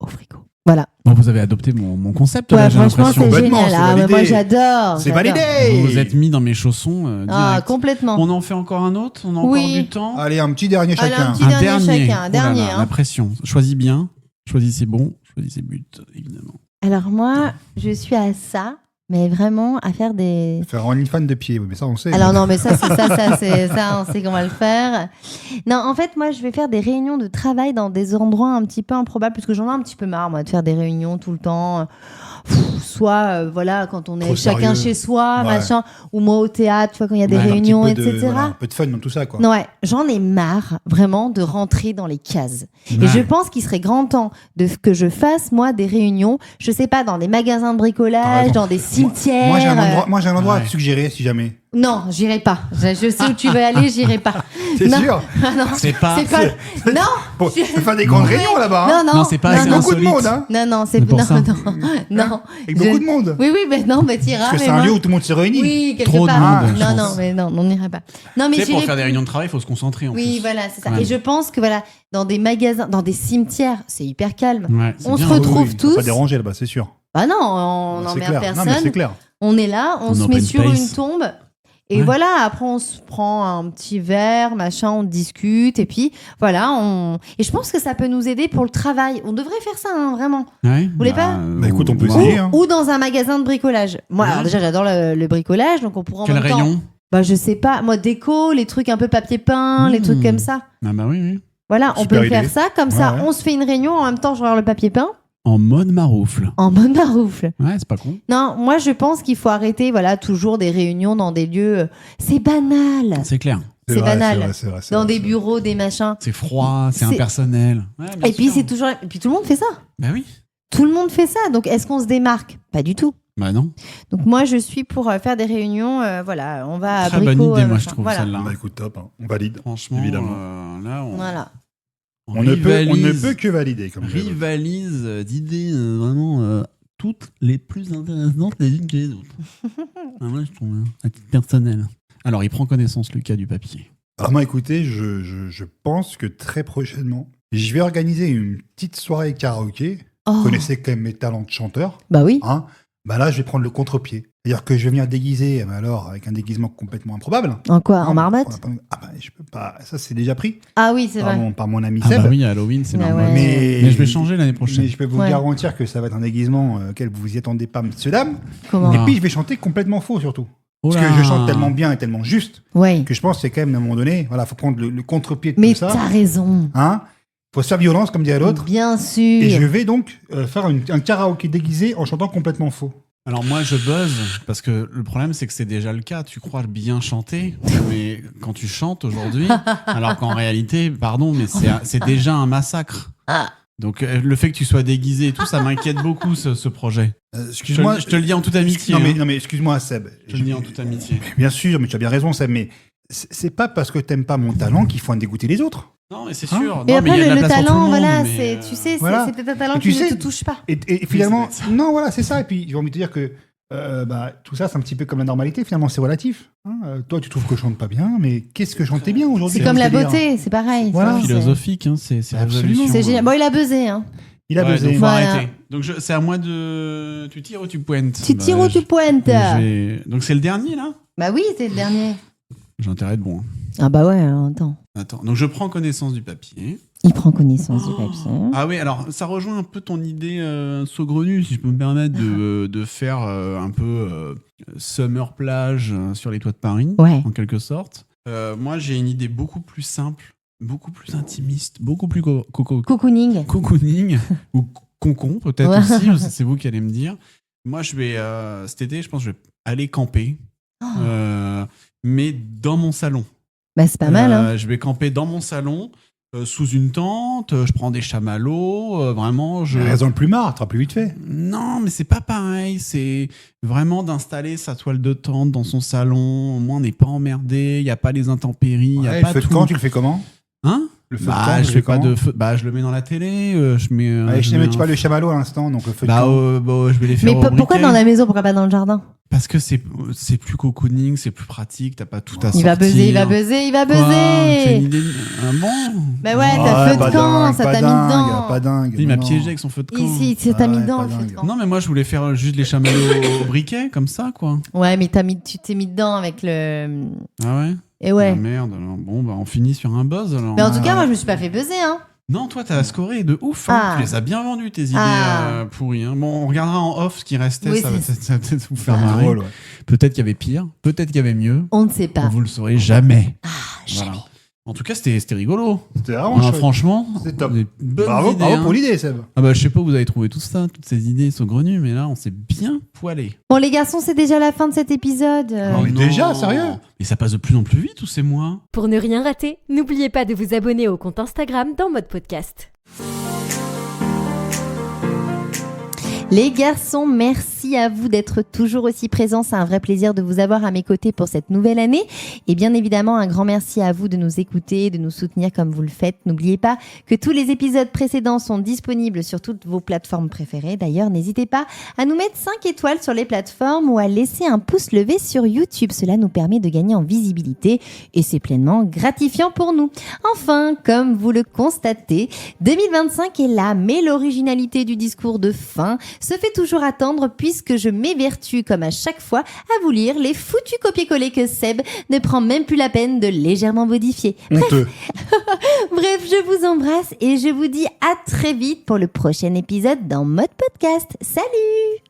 au frigo. Voilà. Bon, vous avez adopté mon concept Ouais, là, j'ai franchement, l'impression. c'est Complètement, génial. c'est Ah, mais validé. moi, j'adore. C'est j'adore. validé. Vous vous êtes mis dans mes chaussons Ah, direct. complètement. On en fait encore un autre. On a encore Oui. du temps. Allez, un petit dernier Allez, chacun. un petit dernier chacun, un Ouh là là, dernier, hein. La pression. Choisis bien. Choisissez bon. Choisissez but, évidemment. Alors moi, je suis à ça, mais vraiment à faire des... Faire OnlyFans de pied, oui, mais ça on sait. Alors non, mais ça, c'est ça, on sait qu'on va le faire. Non, en fait, moi, je vais faire des réunions de travail dans des endroits un petit peu improbables, parce que j'en ai un petit peu marre, moi, de faire des réunions tout le temps. Soit, voilà, quand on est Trop chacun sérieux. chez soi, Ouais. machin, ou moi au théâtre, tu vois, quand il y a des Ouais, un petit réunions, Un petit peu de- etc. voilà, un peu de fun dans tout ça, quoi. Non, ouais, j'en ai marre, vraiment, de rentrer dans les cases. Et Ouais. je pense qu'il serait grand temps que je fasse, moi, des réunions, je sais pas, dans des magasins de T'as bricolage, raison. dans des cimetières. Moi, j'ai un endroit à Ouais. te suggérer, si jamais. Non, j'irai pas. Je sais où tu veux aller, j'irai pas. T'es Non. sûr Ah non, C'est pas. c'est pas. Non, Bon, tu peux faire des grandes réunions là-bas, hein. non, Non, c'est pas assez Avec beaucoup de insolite. monde, hein. Non, c'est C'est pour non, ça. non. Avec beaucoup de monde. Oui, mais non, mais t'iras. Parce que mais c'est un moi- lieu où tout le monde se réunit. Oui, quelque Trop de part. monde, je non, pense. non, mais non, on n'irait pas. Non, mais Tu sais, pour j'irai- faire des réunions de travail, il faut se concentrer en Oui, plus. voilà, c'est ça. Ouais. Et je pense que voilà, dans des magasins, dans des cimetières, c'est hyper calme. Ouais, c'est On bien. se retrouve Oui, tous. Pas déranger là-bas, c'est sûr. Bah non, on C'est n'emmerde clair. Non, mais personne. c'est clair. On est là, on En se open met sur space. une tombe. Et Ouais. voilà, après on se prend un petit verre, machin, on discute. Et puis voilà, et je pense que ça peut nous aider pour le travail. On devrait faire ça, hein, vraiment. Ouais, voulez pas Bah, écoute, on peut ouais. essayer. hein. Ou dans un magasin de bricolage. Moi, Ouais. alors déjà, j'adore le bricolage, donc on pourra en Quel même temps- rayon Bah, je sais pas. Moi, déco, les trucs un peu papier peint, les trucs comme ça. Ah bah oui, oui. Voilà, on Super peut idée. faire ça. Comme ça, Ouais, ouais. on se fait une réunion. En même temps, je regarde le papier peint En mode maroufle. en mode maroufle. Ouais, c'est pas con. Non, moi, je pense qu'il faut arrêter, voilà, toujours des réunions dans des lieux. C'est banal. C'est clair. C'est vrai, banal. c'est vrai, c'est Dans vrai, des c'est vrai. bureaux, des machins. C'est froid, c'est C'est- impersonnel. Ouais, bien Et puis, sûr. c'est toujours. Et puis, tout le monde fait ça. Bah oui. Tout le monde fait ça. Donc, est-ce qu'on se démarque? Pas du tout. Bah non. Donc, moi, je suis pour faire des réunions. Voilà, on va à Très Brico. bonne idée, moi, je machin. trouve, voilà. celle-là. Bah écoute, top. hein. On valide. Franchement, Évidemment. Là, on, Voilà. On ne rivalise- peut que valider. Comme dirait l'autre. rivalise d'idées vraiment toutes les plus intéressantes les unes que les autres. Moi, je trouve, hein, à titre personnel. Alors, il prend connaissance, Lucas, du papier. Alors moi, écoutez, je pense que très prochainement, je vais organiser une petite soirée karaoké. Oh. Vous connaissez quand même mes talents de chanteur. Bah oui. Hein. Bah là, je vais prendre le contre-pied. C'est-à-dire que je vais venir déguiser, mais alors avec un déguisement complètement improbable. En quoi? En Hein, marmotte? Ah bah je peux pas. Ça, c'est déjà pris Ah oui, c'est par vrai. par mon ami Ah Seb. bah oui, à Halloween, c'est Bah marrant. ouais. Mais je vais changer l'année prochaine. Mais je peux vous Ouais. garantir que ça va être un déguisement auquel vous y attendez pas, monsieur, dame. Comment? Ah. Et puis, je vais chanter complètement faux, surtout. Oh Parce là. que je chante tellement bien et tellement juste Ouais. que je pense que c'est quand même, à un moment donné, voilà, faut prendre le contre-pied de Mais tout ça. t'as raison. Hein, faut se faire violence, comme dirait l'autre. Bien sûr. Et je vais donc faire un karaoké déguisé en chantant complètement faux. Alors moi je buzz parce que le problème c'est que c'est déjà le cas. Tu crois bien chanter, mais quand tu chantes aujourd'hui, alors qu'en réalité, pardon, mais c'est déjà un massacre. Ah. Donc le fait que tu sois déguisé et tout, ça m'inquiète beaucoup ce projet. Excuse-moi. Je te le dis en toute amitié. Non, hein. mais excuse-moi, Seb. Je te le dis en toute amitié. Bien sûr, mais tu as bien raison, Seb. Mais c'est pas parce que t'aimes pas mon talent qu'il faut en dégoûter les autres. Non, mais c'est Hein sûr. Mais Non, après, il y a de la le place pour tout talent, monde, voilà, mais, tu sais, voilà. c'est peut-être un talent Et qui tu ne sais- te touche pas. Et finalement, ça doit être ça. non, voilà, c'est ça. Et puis, j'ai envie de te dire que tout ça, c'est un petit peu comme la normalité. Finalement, c'est relatif. Hein. Toi, tu trouves que je chante pas bien, mais qu'est-ce que chantais bien aujourd'hui C'est comme la c'est-à-dire beauté, c'est pareil. Voilà. Enfin, philosophique, hein, c'est Absolument. révolution. C'est génial. Bon, il a buzzé, hein. Il a Ouais, buzzé. donc faut Voilà. arrêter. Donc c'est à moi de. Tu tires ou tu pointes Tu tires ou tu pointes Donc c'est le dernier là. Bah oui, c'est le dernier. J'ai intérêt de bon. Hein. Ah bah ouais, alors, attends. Attends. Donc je prends connaissance du papier. Il prend connaissance du papier. Ah oui, alors ça rejoint un peu ton idée saugrenue, si je peux me permettre, de faire un peu summer plage sur les toits de Paris, Ouais. en quelque sorte. Moi, j'ai une idée beaucoup plus simple, beaucoup plus intimiste, beaucoup plus Cocooning. cocooning, ou concon peut-être Ouais. aussi, c'est vous qui allez me dire. Moi, je vais, cet été, je pense que je vais aller camper, mais dans mon salon. Bah c'est pas mal, hein. Je vais camper dans mon salon, sous une tente, je prends des chamallows, vraiment. Raison le plus marre, t'auras plus vite fait. Non, mais c'est pas pareil. C'est vraiment d'installer sa toile de tente dans son salon. Au moins, on n'est pas emmerdé. Il n'y a pas les intempéries. Il y a Ouais, pas le feu de tout. camp, tu le fais comment? Hein? Le feu de Bah, camp, tu je le fais fais pas comment? de feu. Bah, je le mets dans la télé. Je mets. Allez, je je mets t'ai un- pas le chamallow à l'instant, donc le feu de Bah, camp. je vais les faire. Mais au pourquoi briquet. dans la maison, pourquoi pas dans le jardin? Parce que c'est plus cocooning, c'est plus pratique. T'as pas tout à Il va sortir. buzzer, il va buzzer, il va Quoi C'est une buzzer. idée. Ah bon? Bah ouais, t'as feu de camp, ça t'a mis dedans. Pas dingue. Il m'a non, piégé non. avec son feu de camp. Ici, ça t'a mis Ouais, dedans pas le feu de dingue. camp. Non, mais moi, je voulais faire juste les chamallows au briquet, comme ça, quoi. Ouais, mais tu t'es mis dedans avec le. Ah ouais? Et ouais. Ah merde, alors bon, bah on finit sur un buzz alors. Mais en tout cas, moi, je me suis pas fait buzzer, hein. Non, toi, t'as scoré de ouf. Hein. Ah. Tu les as bien vendues, tes idées Ah. pourries. Hein. Bon, on regardera en off ce qui restait. Oui, Ça va c'est- peut-être vous faire C'est marrer. drôle, ouais. Peut-être qu'il y avait pire. Peut-être qu'il y avait mieux. On ne sait pas. Vous le saurez jamais. Ah, Voilà. jamais. En tout cas, c'était rigolo. C'était vraiment Ah, chouette. franchement, C'était top. des bonnes Bravo, idées. bravo hein. pour l'idée, Seb. Ah bah, je sais pas où vous avez trouvé tout ça, toutes ces idées saugrenues, mais là, on s'est bien poilé. Bon, les garçons, c'est déjà la fin de cet épisode. Oh, mais déjà, sérieux? Mais ça passe de plus en plus vite tous ces mois. Pour ne rien rater, n'oubliez pas de vous abonner au compte Instagram dans Mode Podcast. Les garçons, merci à vous d'être toujours aussi présents. C'est un vrai plaisir de vous avoir à mes côtés pour cette nouvelle année. Et bien évidemment, un grand merci à vous de nous écouter, de nous soutenir comme vous le faites. N'oubliez pas que tous les épisodes précédents sont disponibles sur toutes vos plateformes préférées. D'ailleurs, n'hésitez pas à nous mettre 5 étoiles sur les plateformes ou à laisser un pouce levé sur YouTube. Cela nous permet de gagner en visibilité et c'est pleinement gratifiant pour nous. Enfin, comme vous le constatez, 2025 est là, mais l'originalité du discours de fin se fait toujours attendre puisque je m'évertue comme à chaque fois à vous lire les foutus copier-coller que Seb ne prend même plus la peine de légèrement modifier. Honteux. Bref, je vous embrasse et je vous dis à très vite pour le prochain épisode dans Mode Podcast. Salut!